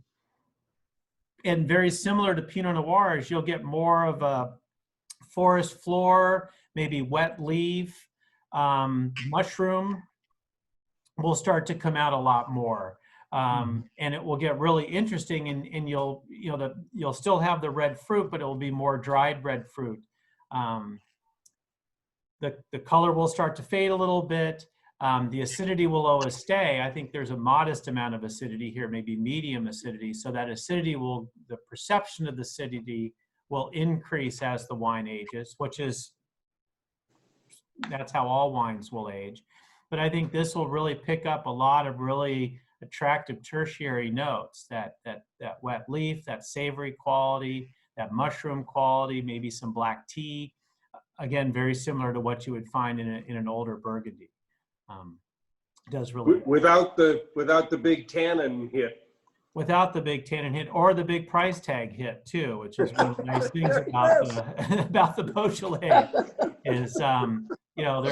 And very similar to Pinot Noirs, you'll get more of a forest floor, maybe wet leaf, mushroom will start to come out a lot more. And it will get really interesting, and you'll still have the red fruit, but it will be more dried red fruit. The color will start to fade a little bit. The acidity will always stay. I think there's a modest amount of acidity here, maybe medium acidity. So that acidity the perception of the acidity will increase as the wine ages, that's how all wines will age. But I think this will really pick up a lot of really attractive tertiary notes, that wet leaf, that savory quality, that mushroom quality, maybe some black tea. Again, very similar to what you would find in an older Burgundy. Does really without the big tannin hit. Without the big tannin hit or the big price tag hit too, which is one of the nice things about the Beaujolais is you know,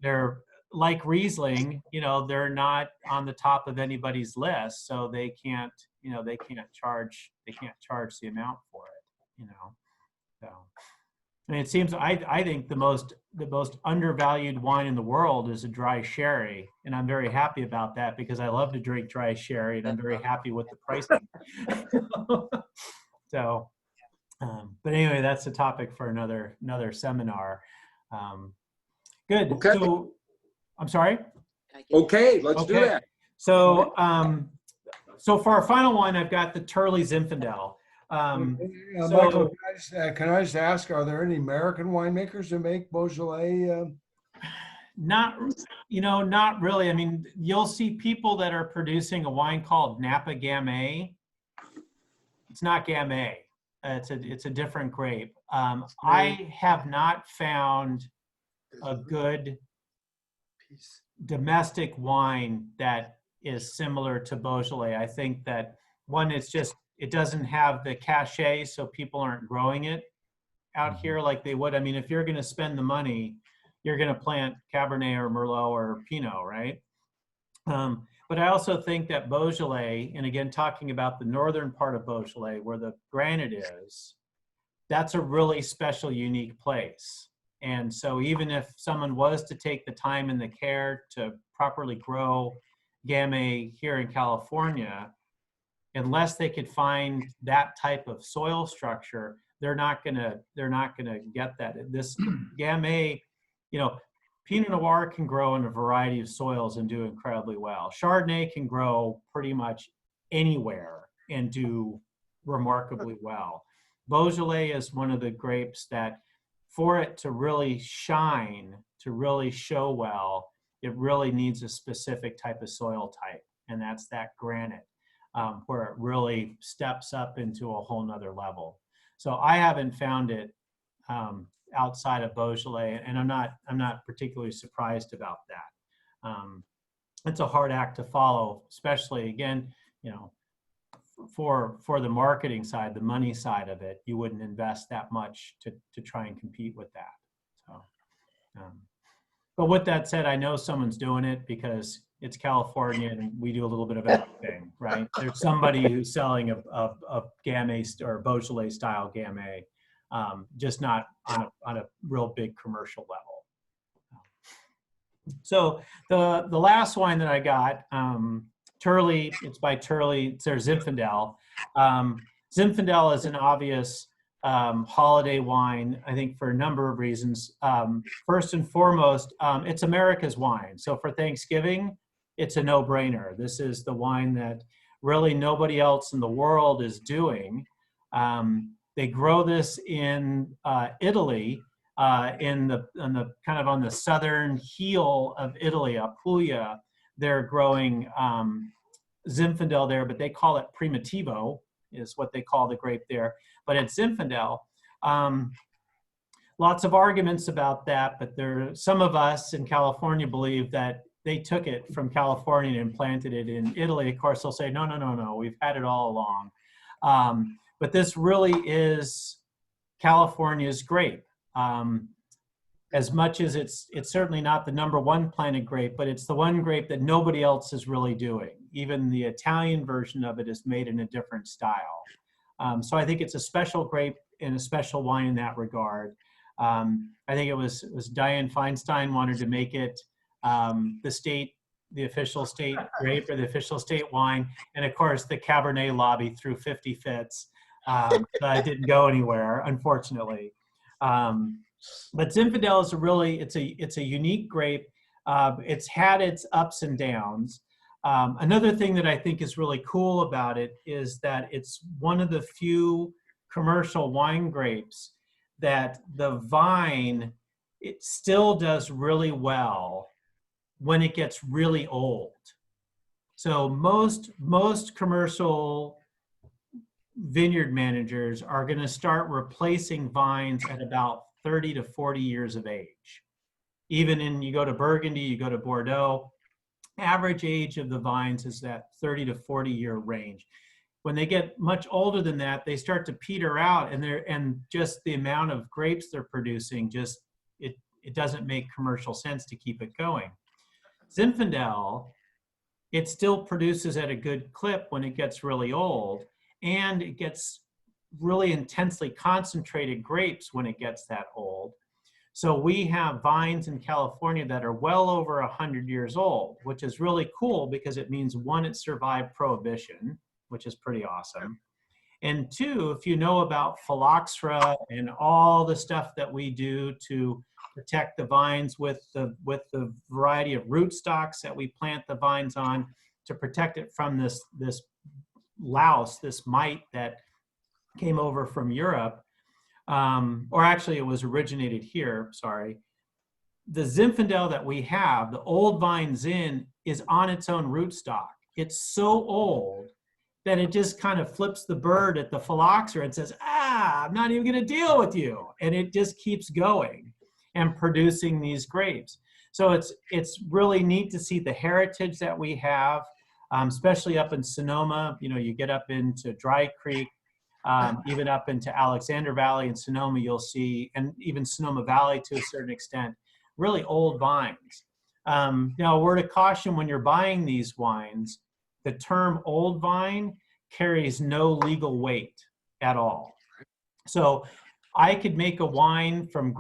they're like Riesling, you know, they're not on the top of anybody's list, so they can't charge the amount for it, you know. So I mean, it seems I think the most undervalued wine in the world is a dry sherry, and I'm very happy about that because I love to drink dry sherry, and I'm very happy with the pricing. So, but anyway, that's a topic for another seminar. Good. Okay. So, I'm sorry. Okay, let's do that. So, so for our final one, I've got the Turley Zinfandel. Michael, can I just ask, are there any American winemakers who make Beaujolais? Not really. I mean, you'll see people that are producing a wine called Napa Gamay. It's not Gamay. It's a different grape. I have not found a good domestic wine that is similar to Beaujolais. I think that one, it doesn't have the cachet, so people aren't growing it out here like they would. I mean, if you're going to spend the money, you're going to plant Cabernet or Merlot or Pinot, right? But I also think that Beaujolais, and again, talking about the northern part of Beaujolais where the granite is, that's a really special, unique place. And so even if someone was to take the time and the care to properly grow Gamay here in California, unless they could find that type of soil structure, they're not gonna get that. This Gamay, you know, Pinot Noir can grow in a variety of soils and do incredibly well. Chardonnay can grow pretty much anywhere and do remarkably well. Beaujolais is one of the grapes that, for it to really shine, to really show well, it really needs a specific type of soil type, and that's that granite, where it really steps up into a whole nother level. So I haven't found it outside of Beaujolais, and I'm not particularly surprised about that. It's a hard act to follow, especially, again, you know, for the marketing side, the money side of it. You wouldn't invest that much to try and compete with that. So, but with that said, I know someone's doing it because it's California and we do a little bit of everything, right? There's somebody who's selling a Gamay or Beaujolais style Gamay, just not on a real big commercial level. So the last wine that I got, Turley, it's by Turly Sir Zinfandel. Zinfandel is an obvious holiday wine, I think, for a number of reasons. First and foremost, it's America's wine. So for Thanksgiving, it's a no-brainer. This is the wine that really nobody else in the world is doing. They grow this in Italy, in the kind of on the southern heel of Italy, Apulia. They're growing Zinfandel there, but they call it Primitivo, is what they call the grape there. But it's Zinfandel. Lots of arguments about that, but some of us in California believe that they took it from California and planted it in Italy. Of course, they'll say, no, no, no, no, we've had it all along. But this really is California's grape. As much as it's certainly not the #1 planted grape, but it's the one grape that nobody else is really doing. Even the Italian version of it is made in a different style. So I think it's a special grape and a special wine in that regard. I think it was Dianne Feinstein wanted to make it the official state grape or the official state wine. And of course, the Cabernet lobby threw 50 fits. It didn't go anywhere, unfortunately. But Zinfandel is it's a unique grape. It's had its ups and downs. Another thing that I think is really cool about it is that it's one of the few commercial wine grapes that the vine, it still does really well when it gets really old. So most commercial vineyard managers are going to start replacing vines at about 30 to 40 years of age. Even you go to Burgundy, you go to Bordeaux, average age of the vines is that 30 to 40 year range. When they get much older than that, they start to peter out, and just the amount of grapes they're producing, it doesn't make commercial sense to keep it going. Zinfandel, it still produces at a good clip when it gets really old, and it gets really intensely concentrated grapes when it gets that old. So we have vines in California that are well over 100 years old, which is really cool because it means, one, it survived Prohibition, which is pretty awesome. And two, if you know about phylloxera and all the stuff that we do to protect the vines with the variety of rootstocks that we plant the vines on to protect it from this louse, this mite that came over from Europe, or actually it was originated here, sorry. The Zinfandel that we have, the old vine Zin, is on its own rootstock. It's so old that it just kind of flips the bird at the phylloxera and says, I'm not even going to deal with you. And it just keeps going and producing these grapes. So it's really neat to see the heritage that we have, especially up in Sonoma. You know, you get up into Dry Creek, even up into Alexander Valley and Sonoma, you'll see, and even Sonoma Valley to a certain extent, really old vines. Now, a word of caution when you're buying these wines, the term old vine carries no legal weight at all. So I could make a wine from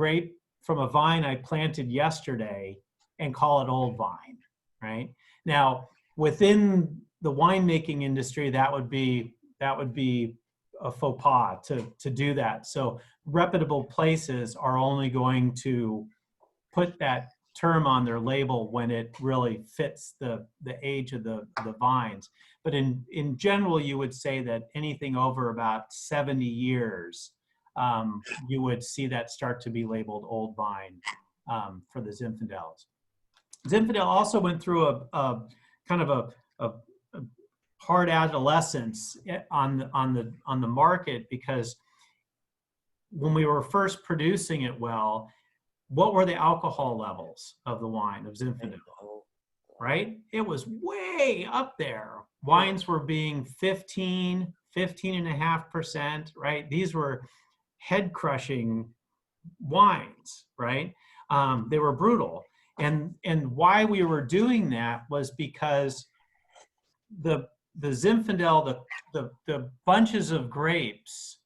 a vine I planted yesterday and call it old vine, right? Now, within the winemaking industry, that would be a faux pas to do that. So reputable places are only going to put that term on their label when it really fits the age of the vines. But in general, you would say that anything over about 70 years, you would see that start to be labeled old vine for the Zinfandels. Zinfandel also went through a kind of a hard adolescence on the market, because when we were first producing it well, what were the alcohol levels of the wine of Zinfandel? Right? It was way up there. Wines were being 15.5%, right? These were head crushing wines, right? They were brutal. And why we were doing that was because the Zinfandel, the bunches of grapes,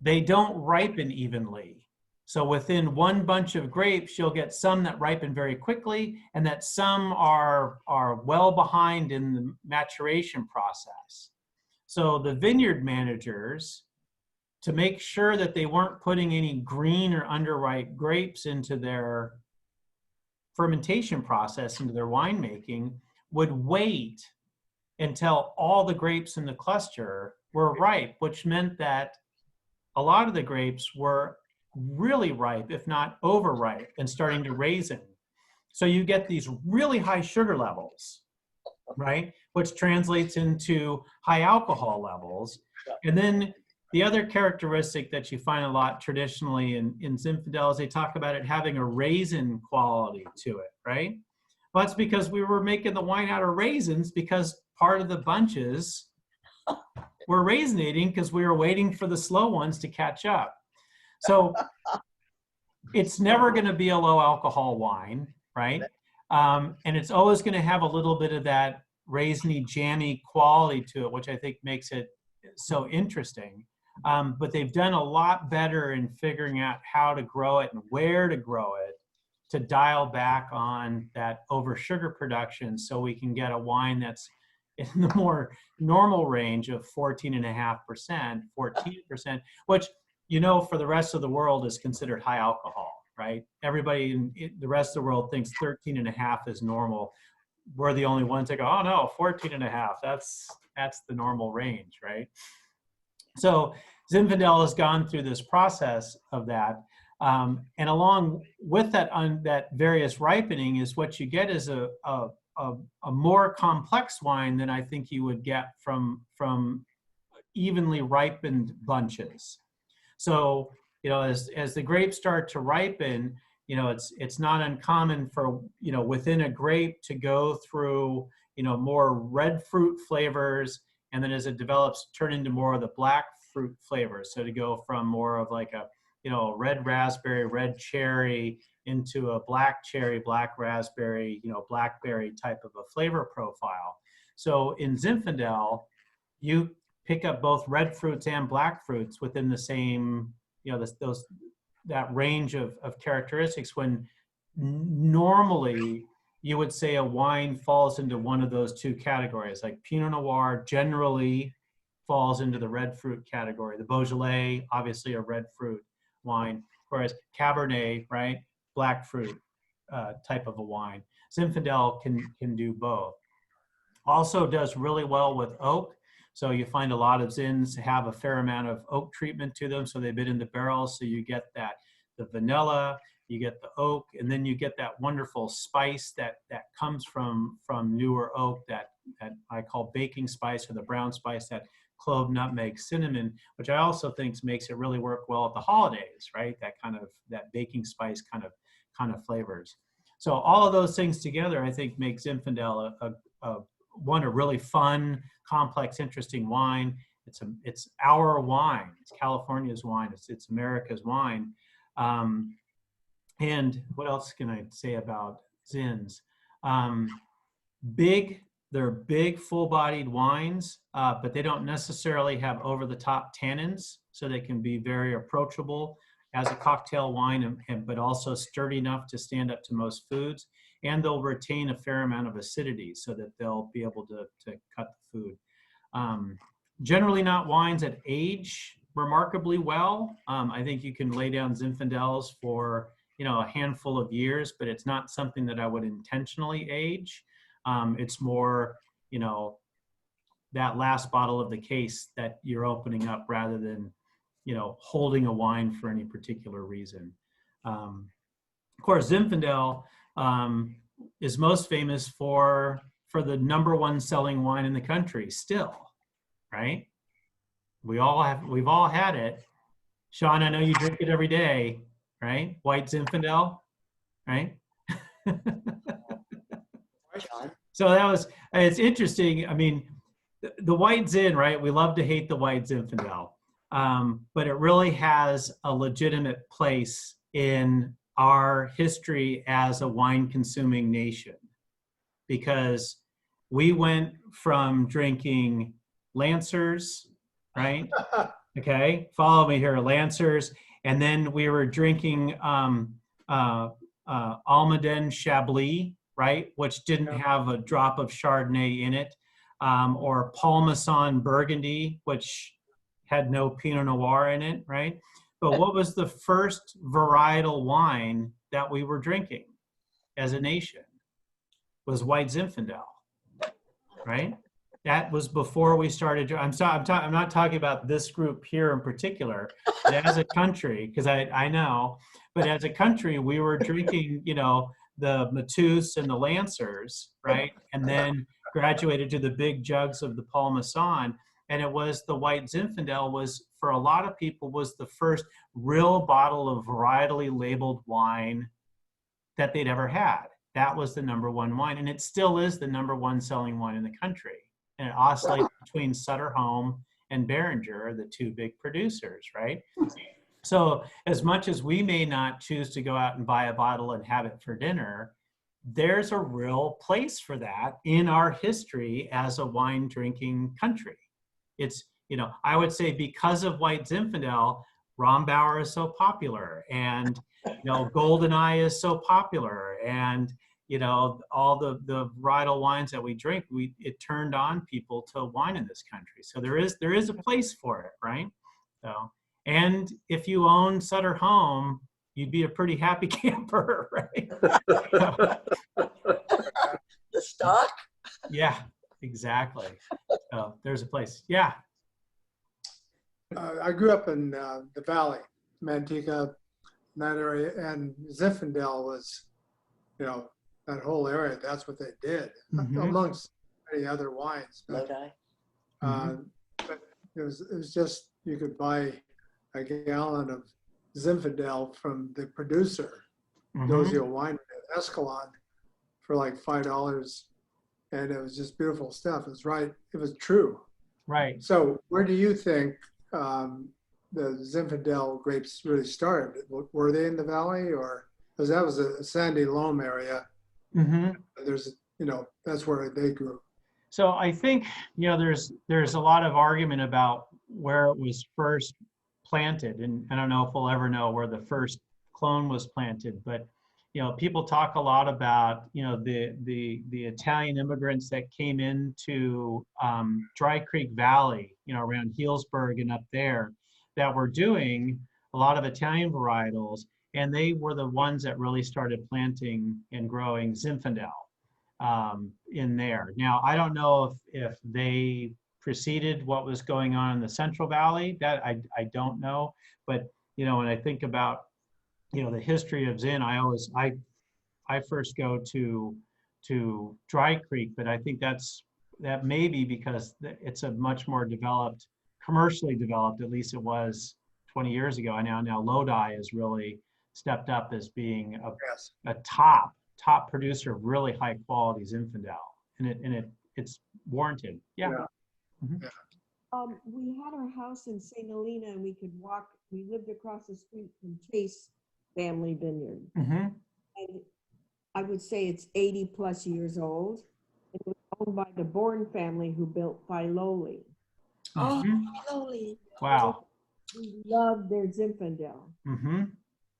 they don't ripen evenly. So within one bunch of grapes, you'll get some that ripen very quickly, and that some are well behind in the maturation process. So the vineyard managers, to make sure that they weren't putting any green or underripe grapes into their fermentation process, into their winemaking, would wait until all the grapes in the cluster were ripe, which meant that a lot of the grapes were really ripe, if not overripe, and starting to raisin. So you get these really high sugar levels, right? Which translates into high alcohol levels. And then the other characteristic that you find a lot traditionally in Zinfandel is they talk about it having a raisin quality to it, right? Well, that's because we were making the wine out of raisins, because part of the bunches were raisinating because we were waiting for the slow ones to catch up. So it's never going to be a low alcohol wine, right? And it's always going to have a little bit of that raisiny, jammy quality to it, which I think makes it so interesting. But they've done a lot better in figuring out how to grow it and where to grow it to dial back on that over sugar production, so we can get a wine that's in the more normal range of 14.5%, 14%, which, you know, for the rest of the world is considered high alcohol, right? Everybody in the rest of the world thinks 13.5 is normal. We're the only ones that go, oh no, 14.5, that's the normal range, right? So Zinfandel has gone through this process of that. And along with that, that various ripening, is what you get is a more complex wine than I think you would get from evenly ripened bunches. So, you know, as the grapes start to ripen, you know, it's not uncommon for, you know, within a grape to go through, you know, more red fruit flavors, and then as it develops, turn into more of the black fruit flavors. So to go from more of like a, you know, red raspberry, red cherry, into a black cherry, black raspberry, you know, blackberry type of a flavor profile. So in Zinfandel, you pick up both red fruits and black fruits within the same, you know, that range of characteristics, when normally you would say a wine falls into one of those two categories. Like Pinot Noir generally falls into the red fruit category. The Beaujolais, obviously a red fruit wine, whereas Cabernet, right, black fruit type of a wine. Zinfandel can do both. Also does really well with oak. So you find a lot of Zins have a fair amount of oak treatment to them. So they've been in the barrels. So you get that, the vanilla, you get the oak, and then you get that wonderful spice that comes from newer oak that I call baking spice, or the brown spice, that clove, nutmeg, cinnamon, which I also think makes it really work well at the holidays, right? That kind of, that baking spice kind of flavors. So all of those things together, I think, make Zinfandel a really fun, complex, interesting wine. It's our wine. It's California's wine. It's America's wine. And what else can I say about Zins? They're big, full-bodied wines, but they don't necessarily have over-the-top tannins, so they can be very approachable as a cocktail wine, but also sturdy enough to stand up to most foods. And they'll retain a fair amount of acidity, so that they'll be able to cut the food. generally not wines that age remarkably well. I think you can lay down Zinfandels for, a handful of years, but it's not something that I would intentionally age. It's more, that last bottle of the case that you're opening up rather than, holding a wine for any particular reason. Of course, Zinfandel is most famous for the #1 selling wine in the country still, right? We've all had it. Sean, I know you drink it every day, right? White Zinfandel, right? So it's interesting. I mean, the white Zin, right? We love to hate the white Zinfandel, but it really has a legitimate place in our history as a wine consuming nation, because we went from drinking Lancers, right? Okay, follow me here, Lancers, and then we were drinking Almaden Chablis, right, which didn't have a drop of Chardonnay in it, or Parmesan Burgundy, which had no Pinot Noir in it, right? But what was the first varietal wine that we were drinking as a nation? Was white Zinfandel, right? That was before we started. I'm not talking about this group here in particular, but as a country, because I know, but as a country, we were drinking, the Matus and the Lancers, right? And then graduated to the big jugs of the Parmesan. And it was the white Zinfandel was, for a lot of people, was the first real bottle of varietally labeled wine that they'd ever had. That was the #1 wine. And it still is the #1 selling wine in the country. And it oscillates between Sutter Home and Beringer, the two big producers, right? So as much as we may not choose to go out and buy a bottle and have it for dinner, there's a real place for that in our history as a wine drinking country. It's, I would say because of white Zinfandel, Rombauer is so popular, and, Goldeneye is so popular, and, all the varietal wines that we drink, it turned on people to wine in this country. So there is a place for it, right? So, and if you own Sutter Home, you'd be a pretty happy camper, right? The stock? Yeah, exactly. So there's a place. Yeah. I grew up in the valley, Manteca, that area, and Zinfandel was, that whole area. That's what they did, amongst many other wines. But, but it was just, you could buy a gallon of Zinfandel from the producer, Dozio Wine, Escalon, for like $5, and it was just beautiful stuff. It was right. It was true. Right. So where do you think the Zinfandel grapes really started? Were they in the valley, or because that was a sandy loam area? There's, that's where they grew. So I think, there's a lot of argument about where it was first planted, and I don't know if we'll ever know where the first clone was planted, but people talk a lot about the Italian immigrants that came into Dry Creek Valley, around Healdsburg and up there, that were doing a lot of Italian varietals, and they were the ones that really started planting and growing Zinfandel in there. Now, I don't know if they preceded what was going on in the Central Valley. That I don't know, but when I think about the history of Zin, I first go to Dry Creek, but I think that may be because it's a much more developed, commercially developed, at least it was 20 years ago. And now Lodi has really stepped up as being a top producer of really high quality Zinfandel, and it's warranted. Yeah. We had our house in St. Helena, and we could walk. We lived across the street from Chase Family Vineyard. And I would say it's 80+ years old. It was owned by the Bourne family, who built Filoli. Filoli. Wow. We loved their Zinfandel.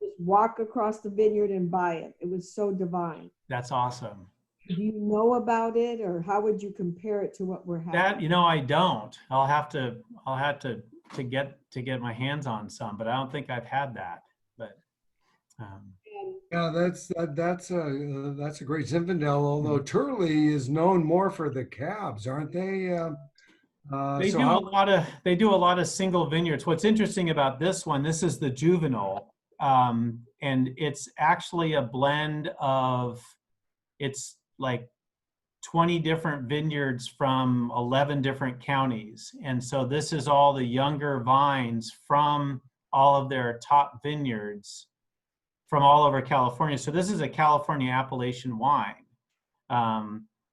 Just walk across the vineyard and buy it. It was so divine. That's awesome. Do you know about it, or how would you compare it to what we're having? That, I don't. I'll have to get my hands on some, but I don't think I've had that. But yeah, that's a great Zinfandel. Although Turley is known more for the cabs, aren't they? They do a lot of single vineyards. What's interesting about this one, this is the Juvenile, and it's actually a blend of, it's like 20 different vineyards from 11 different counties. And so this is all the younger vines from all of their top vineyards from all over California. So this is a California Appalachian wine,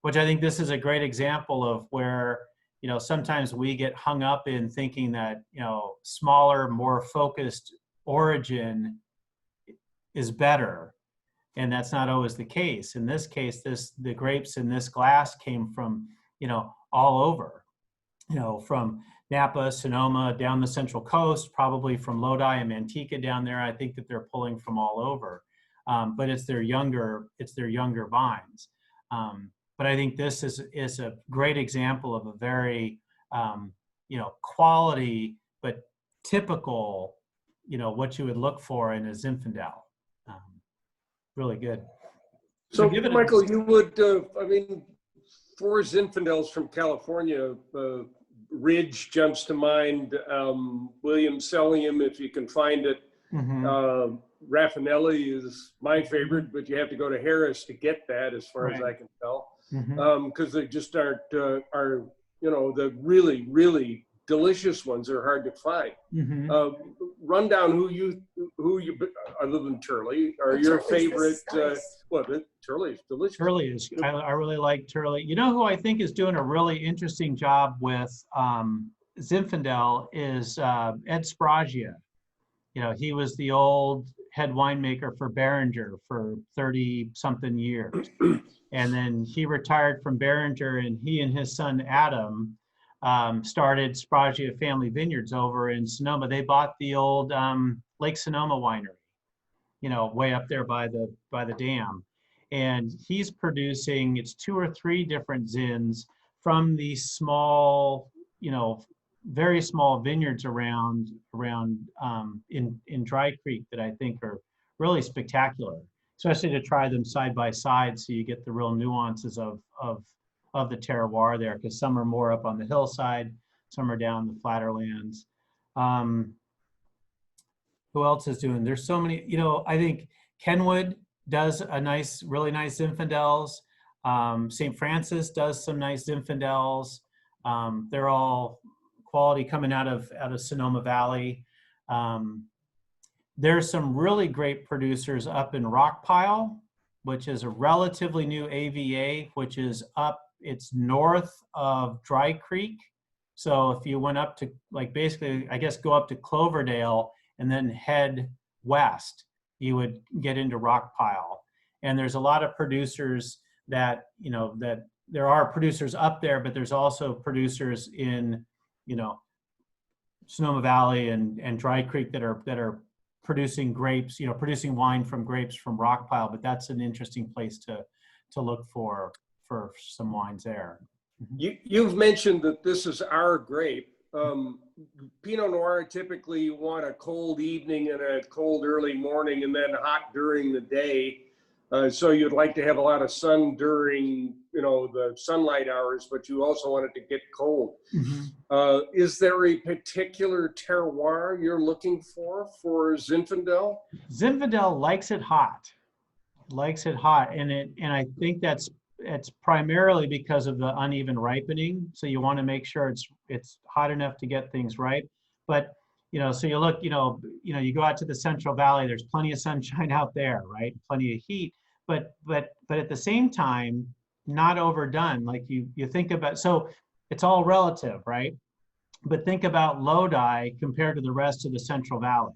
which I think this is a great example of where, sometimes we get hung up in thinking that, smaller, more focused origin is better. And that's not always the case. In this case, the grapes in this glass came from, all over, from Napa, Sonoma, down the Central Coast, probably from Lodi and Manteca down there. I think that they're pulling from all over, but it's their younger vines. But I think this is a great example of a very, quality, but typical, what you would look for in a Zinfandel. Really good. So Michael, you would, for Zinfandels from California, Ridge jumps to mind, Williams-Sellium, if you can find it. Mm-hmm. Raffinelli is my favorite, but you have to go to Harris to get that, as far as I can tell, because they just aren't, the really, really delicious ones are hard to find. Run down who you other than Turley are your favorite. Turley is delicious. Turley is. I really like Turley. You know who I think is doing a really interesting job with Zinfandel is Ed Spragia. He was the old head winemaker for Beringer for 30-something years, and then he retired from Beringer, and he and his son Adam started Spragia Family Vineyards over in Sonoma. They bought the old Lake Sonoma winery, way up there by the dam. And he's producing, it's 2 or 3 different Zins from these small, very small vineyards around in Dry Creek that I think are really spectacular, especially to try them side by side so you get the real nuances of the terroir there, because some are more up on the hillside, some are down the flatter lands. Who else is doing? There's so many, I think Kenwood does really nice Zinfandels. St. Francis does some nice Zinfandels. They're all quality coming out of Sonoma Valley. There's some really great producers up in Rockpile, which is a relatively new AVA, which is it's north of Dry Creek. So if you went up to, basically, I guess, go up to Cloverdale and then head west, you would get into Rockpile. And there's a lot of producers that there are producers up there, but there's also producers in, Sonoma Valley and Dry Creek that are producing grapes, producing wine from grapes from Rockpile. But that's an interesting place to look for some wines there. You've mentioned that this is our grape. Pinot Noir, typically you want a cold evening and a cold early morning and then hot during the day. So you'd like to have a lot of sun during, the sunlight hours, but you also want it to get cold. Is there a particular terroir you're looking for Zinfandel? Zinfandel likes it hot. And I think it's primarily because of the uneven ripening. So you want to make sure it's hot enough to get things ripe. But so you look, you go out to the Central Valley. There's plenty of sunshine out there, right? Plenty of heat. But at the same time, not overdone. Like you think about. So it's all relative, right? But think about Lodi compared to the rest of the Central Valley.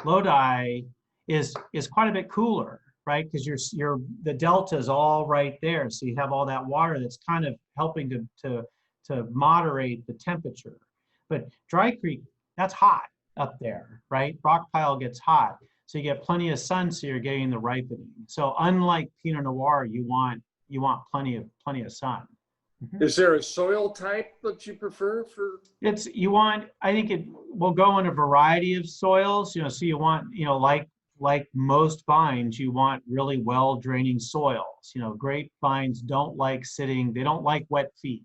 Lodi is quite a bit cooler, right? Because the delta is all right there, so you have all that water that's kind of helping to moderate the temperature. But Dry Creek, that's hot up there, right? Rockpile gets hot, so you get plenty of sun, so you're getting the ripening. So unlike Pinot Noir, you want you want plenty of sun. Is there a soil type that you prefer for? I think it will go in a variety of soils, so you want, like most vines, you want really well draining soils. Grape vines don't like they don't like wet feet,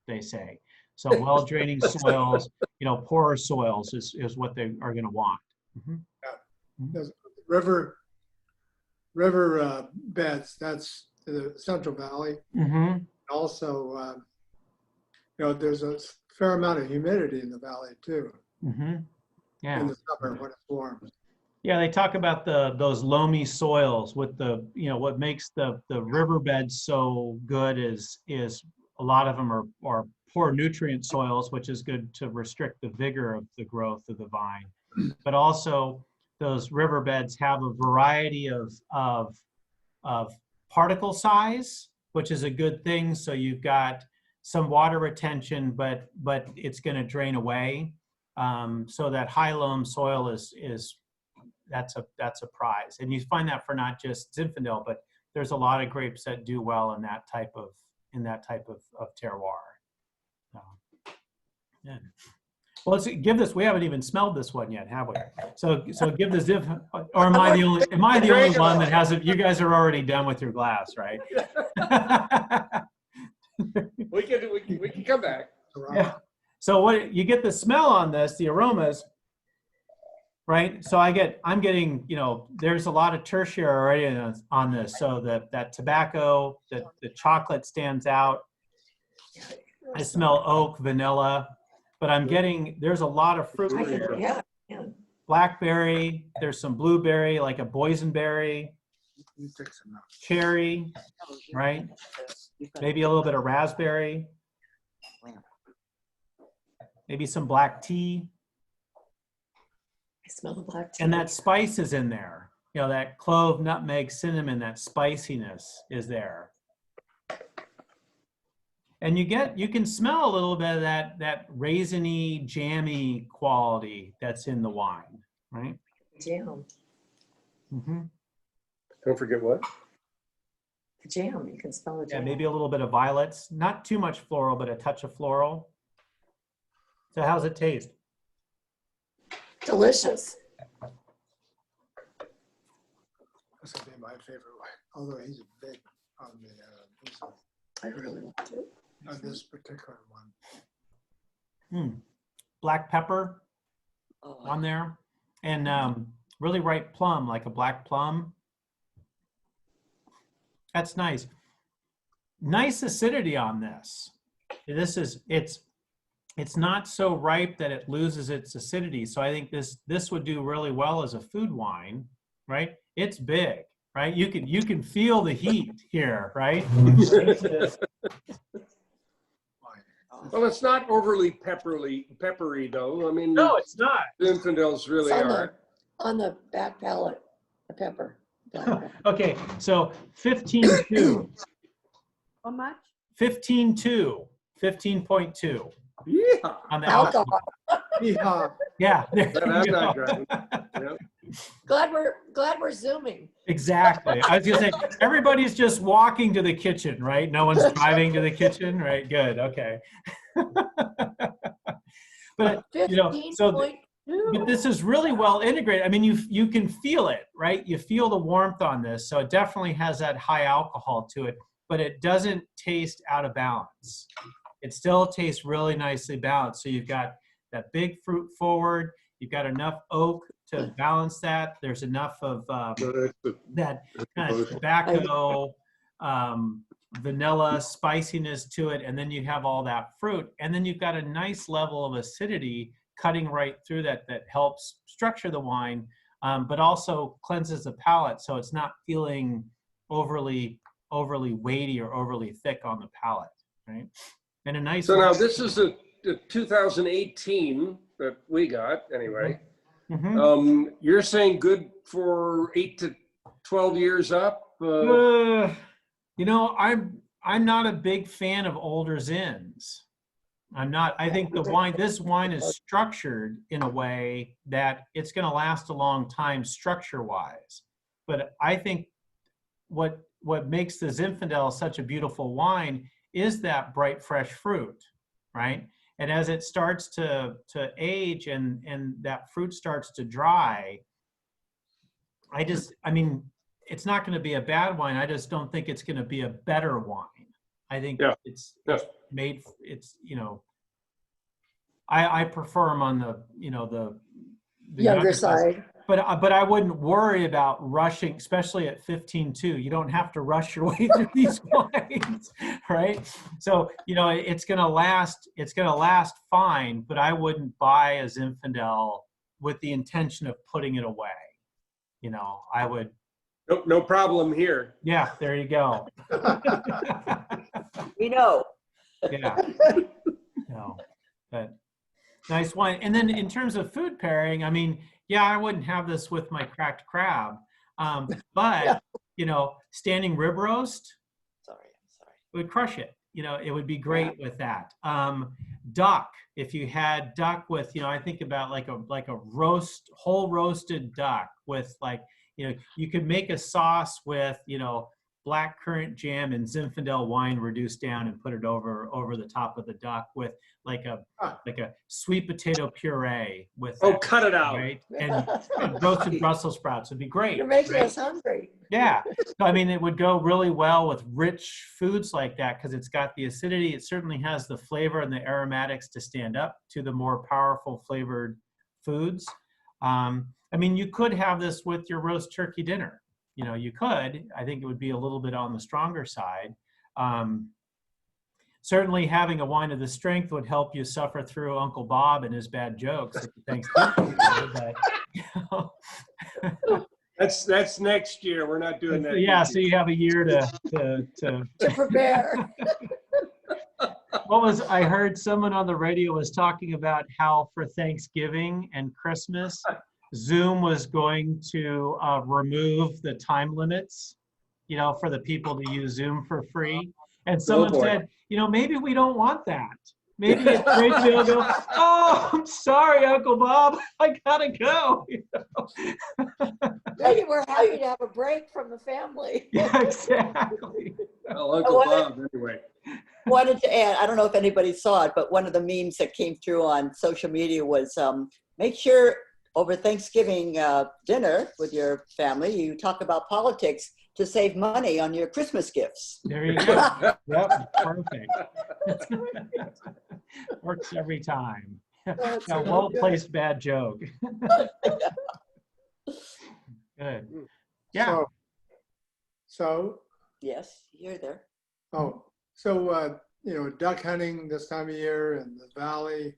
they say. So well draining soils, poorer soils is what they are going to want. Those river beds, that's the Central Valley. Also, there's a fair amount of humidity in the valley too. Yeah. In the summer when it's warm. Yeah, they talk about those loamy soils with what makes the riverbeds so good is a lot of them are poor nutrient soils, which is good to restrict the vigor of the growth of the vine. But also those riverbeds have a variety of particle size, which is a good thing. So you've got some water retention, but it's going to drain away. So that high loam soil that's a prize, and you find that for not just Zinfandel, but there's a lot of grapes that do well in that type of terroir. Yeah. Well, let's give this. We haven't even smelled this one yet, have we? So give the Zinf. Or am I the only one that hasn't? You guys are already done with your glass, right? We can come back. Yeah. So what you get the smell on this, the aromas, right? So I'm getting, there's a lot of tertiary already on this. So that tobacco, the chocolate stands out. I smell oak, vanilla, but there's a lot of fruit here. Yeah. Blackberry, there's some blueberry, like a boysenberry, cherry, right? Maybe a little bit of raspberry. Maybe some black tea. I smell the black tea. And that spice is in there. That clove, nutmeg, cinnamon, that spiciness is there. And you can smell a little bit of that raisiny, jammy quality that's in the wine, right? Jam. Don't forget what? The jam. You can smell the jam. Yeah, maybe a little bit of violets. Not too much floral, but a touch of floral. So how's it taste? Delicious. This would be my favorite one, although he's big on I really like it. on this particular one. Black pepper on there, and really ripe plum, like a black plum. That's nice. Nice acidity on this. It's not so ripe that it loses its acidity. So I think this would do really well as a food wine, right? It's big, right? You can feel the heat here, right? Well, it's not overly peppery though. I mean, No, it's not. Zinfandels really are. On the back palate, the pepper. Black pepper. Okay, so 15.2. How much? 15.2. 15.2. Yeah. On the alcohol. Yeehaw. Yeah. There I'm you not go. driving. Yep. Glad we're zooming. Exactly. I was gonna say everybody's just walking to the kitchen, right? No one's driving to the kitchen, right? Good. Okay. But but this is really well integrated. I mean, you can feel it, right? You feel the warmth on this, so it definitely has that high alcohol to it, but it doesn't taste out of balance. It still tastes really nicely balanced. So you've got that big fruit forward. You've got enough oak to balance that. There's enough of that kind of tobacco, vanilla spiciness to it, and then you have all that fruit, and then you've got a nice level of acidity cutting right through that helps structure the wine, but also cleanses the palate, so it's not feeling overly weighty or overly thick on the palate, right? And a nice. So now this is the 2018 that we got anyway. Mm-hmm. You're saying good for 8 to 12 years up? I'm not a big fan of older Zins. I'm not. I think this wine is structured in a way that it's going to last a long time structure-wise. But I think what what makes the Zinfandel such a beautiful wine is that bright, fresh fruit, right? And as it starts to age and that fruit starts to dry, I mean, it's not going to be a bad wine. I just don't think it's going to be a better wine. I think it's made, it's, you know, I prefer them on the, you know, the Younger side. But I wouldn't worry about rushing, especially at 15.2. You don't have to rush your way through these wines, right? So, you know, it's gonna last fine, but I wouldn't buy a Zinfandel with the intention of putting it away. You know, I would. No problem here. Yeah, there you go. We know. Yeah. No, but nice wine. And then in terms of food pairing, I mean, yeah, I wouldn't have this with my cracked crab, but you know, standing rib roast would crush it. You know, it would be great with that. Duck, if you had duck with, you know, I think about like a whole roasted duck with, like, you know, you could make a sauce with, you know, black currant jam and Zinfandel wine reduced down and put it over the top of the duck with like a sweet potato puree with that, Cut it out. right? And roasted Brussels sprouts would be great. You're making right? us hungry. Yeah. So, I mean, it would go really well with rich foods like that because it's got the acidity. It certainly has the flavor and the aromatics to stand up to the more powerful flavored foods. I mean, you could have this with your roast turkey dinner. You know, you could. I think it would be a little bit on the stronger side. Certainly having a wine of this strength would help you suffer through Uncle Bob and his bad jokes at the Thanksgiving dinner, but, you know. That's next year. We're not doing that. Yeah, so you have a year to prepare. I heard someone on the radio was talking about how for Thanksgiving and Christmas, Zoom was going to remove the time limits, you know, for the people to use Zoom for free. And someone said, you know, maybe we don't want that. Maybe it's great to be able to go, oh, I'm sorry, Uncle Bob, I gotta go. You know? Maybe we're happy to have a break from the family. Yeah, exactly. Well, Uncle Bob, anyway. Wanted to add, I don't know if anybody saw it, but one of the memes that came through on social media was make sure over Thanksgiving dinner with your family, you talk about politics to save money on your Christmas gifts. There you go. Yep, perfect. Works every time. A well-placed bad joke. Good. Yeah. So Yes, you're there. you know, duck hunting this time of year in the valley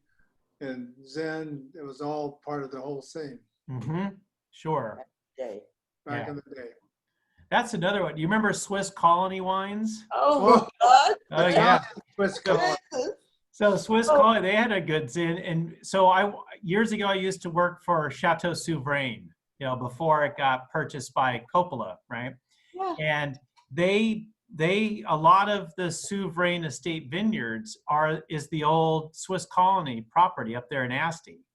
and Zen, it was all part of the whole scene Mm-hmm. Sure. back in the day. That's another one. You remember Swiss Colony wines? Oh, God. Oh, yeah. Swiss Colony. So Swiss Colony, they had a good Zin. And so years ago, I used to work for Chateau Souverain, you know, before it got purchased by Coppola, right? Yeah. And a lot of the Souverain estate vineyards is the old Swiss Colony property up there in Asti.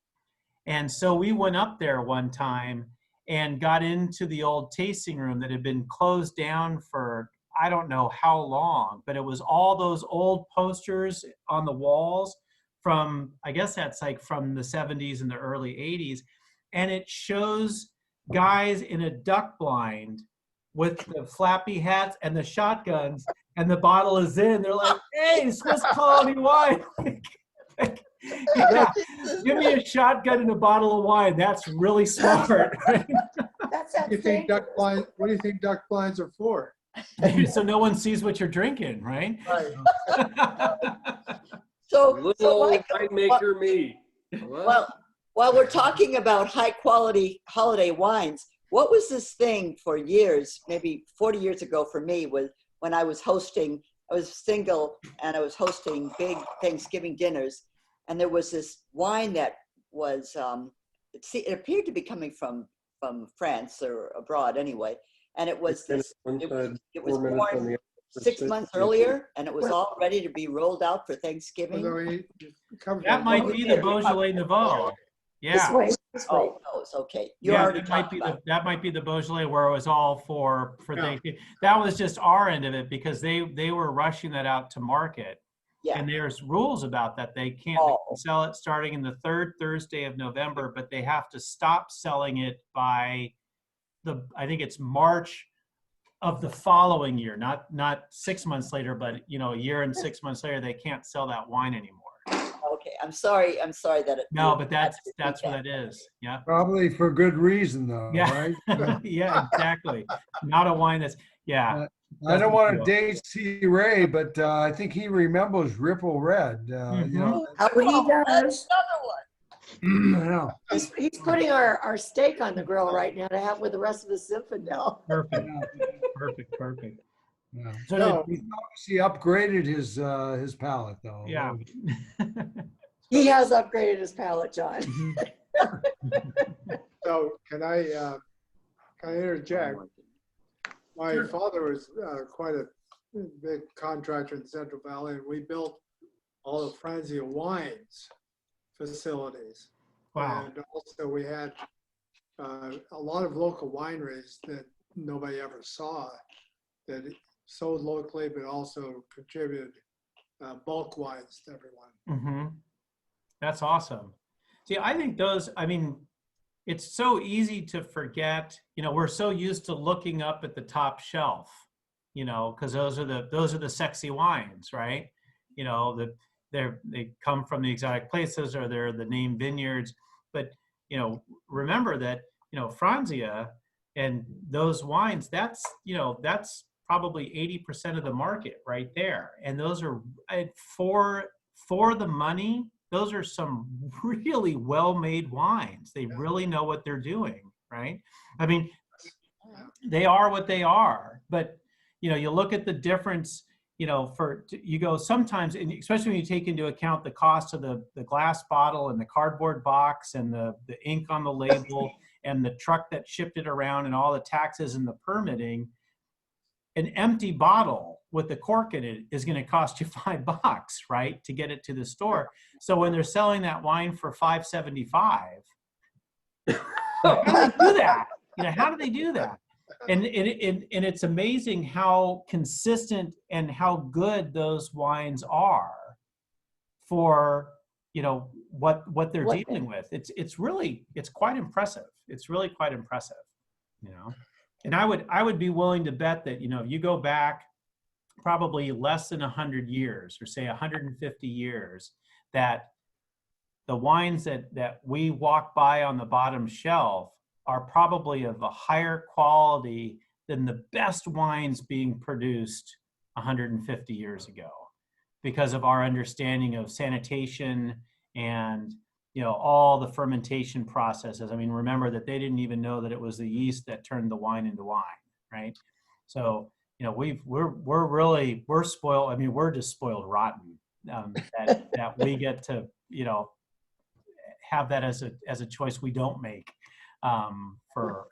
And so we went up there one time and got into the old tasting room that had been closed down for I don't know how long, but it was all those old posters on the walls from, I guess that's like from the 70s and the early 80s. And it shows guys in a duck blind with the flappy hats and the shotguns, and the bottle is in. They're like, hey, Swiss Colony wine. Yeah, give me a shotgun and a bottle of wine. That's really smart. Right? That's What do you think duck blinds are for? So no one sees what you're drinking, right? Right. So Little Michael, winemaker me. well, while we're talking about high quality holiday wines, what was this thing for years, maybe 40 years ago for me, was when I was single and I was hosting big Thanksgiving dinners. And there was this wine that was, it appeared to be coming from France or abroad anyway. And it was this, it was born 6 months earlier, and it was all ready to be rolled out for Thanksgiving. That might be the Beaujolais Nouveau. This Yeah. way, this way. Oh, those, okay. You Yeah, already that might talked be about. that might be the Beaujolais where it was all for Yeah. Thanksgiving. That was just our end of it because they were rushing that out to market. Yeah. And there's rules about that. They can Oh. sell it starting in the third Thursday of November, but they have to stop selling it by I think it's March of the following year, not 6 months later, but a year and 6 months later, they can't sell that wine anymore. Okay. I'm sorry that it. No, but had to that's repeat what it is. Yeah. Probably for good reason though, Yeah. right? Yeah, exactly. Not a wine that's, yeah. I don't want to Doesn't date C. Ray, but I think he remembers Ripple Red. Mhm. How he Oh, does. that's another one. Yeah. He's putting our steak on the grill right now to have with the rest of the Zinfandel. Perfect, perfect. Yeah. So No. He's obviously upgraded his palate though. yeah. He has upgraded his palate, John. So can I interject? My father was quite a big contractor in the Central Valley, and we built all the Franzia wines facilities. Wow. And also we had a lot of local wineries that nobody ever saw that sold locally, but also contributed bulk wines to everyone. Mm-hmm. That's awesome. See, I think it's so easy to forget, we're so used to looking up at the top shelf, because those are the sexy wines, right? They come from the exotic places or they're the name vineyards. But, remember that, Franzia and those wines, that's probably 80% of the market right there. And those are for the money. Those are some really well-made wines. They really know what they're doing, right? I mean, they are what they are, but you look at the difference, you go sometimes, and especially when you take into account the cost of the glass bottle and the cardboard box and the ink on the label and the truck that shipped it around and all the taxes and the permitting. An empty bottle with the cork in it is going to cost you $5, right, to get it to the store. So when they're selling that wine for $5.75, how do they do that? How do they do that? And it's amazing how consistent and how good those wines are for what they're dealing with. It's quite impressive. It's really quite impressive, And I would be willing to bet that, if you go back probably less than 100 years or say 150 years, that the wines that we walk by on the bottom shelf are probably of a higher quality than the best wines being produced 150 years ago because of our understanding of sanitation and all the fermentation processes. I mean, remember that they didn't even know that it was the yeast that turned the wine into wine, right? So, we're spoiled. I mean, we're just spoiled rotten that we get to, have that as a choice we don't make for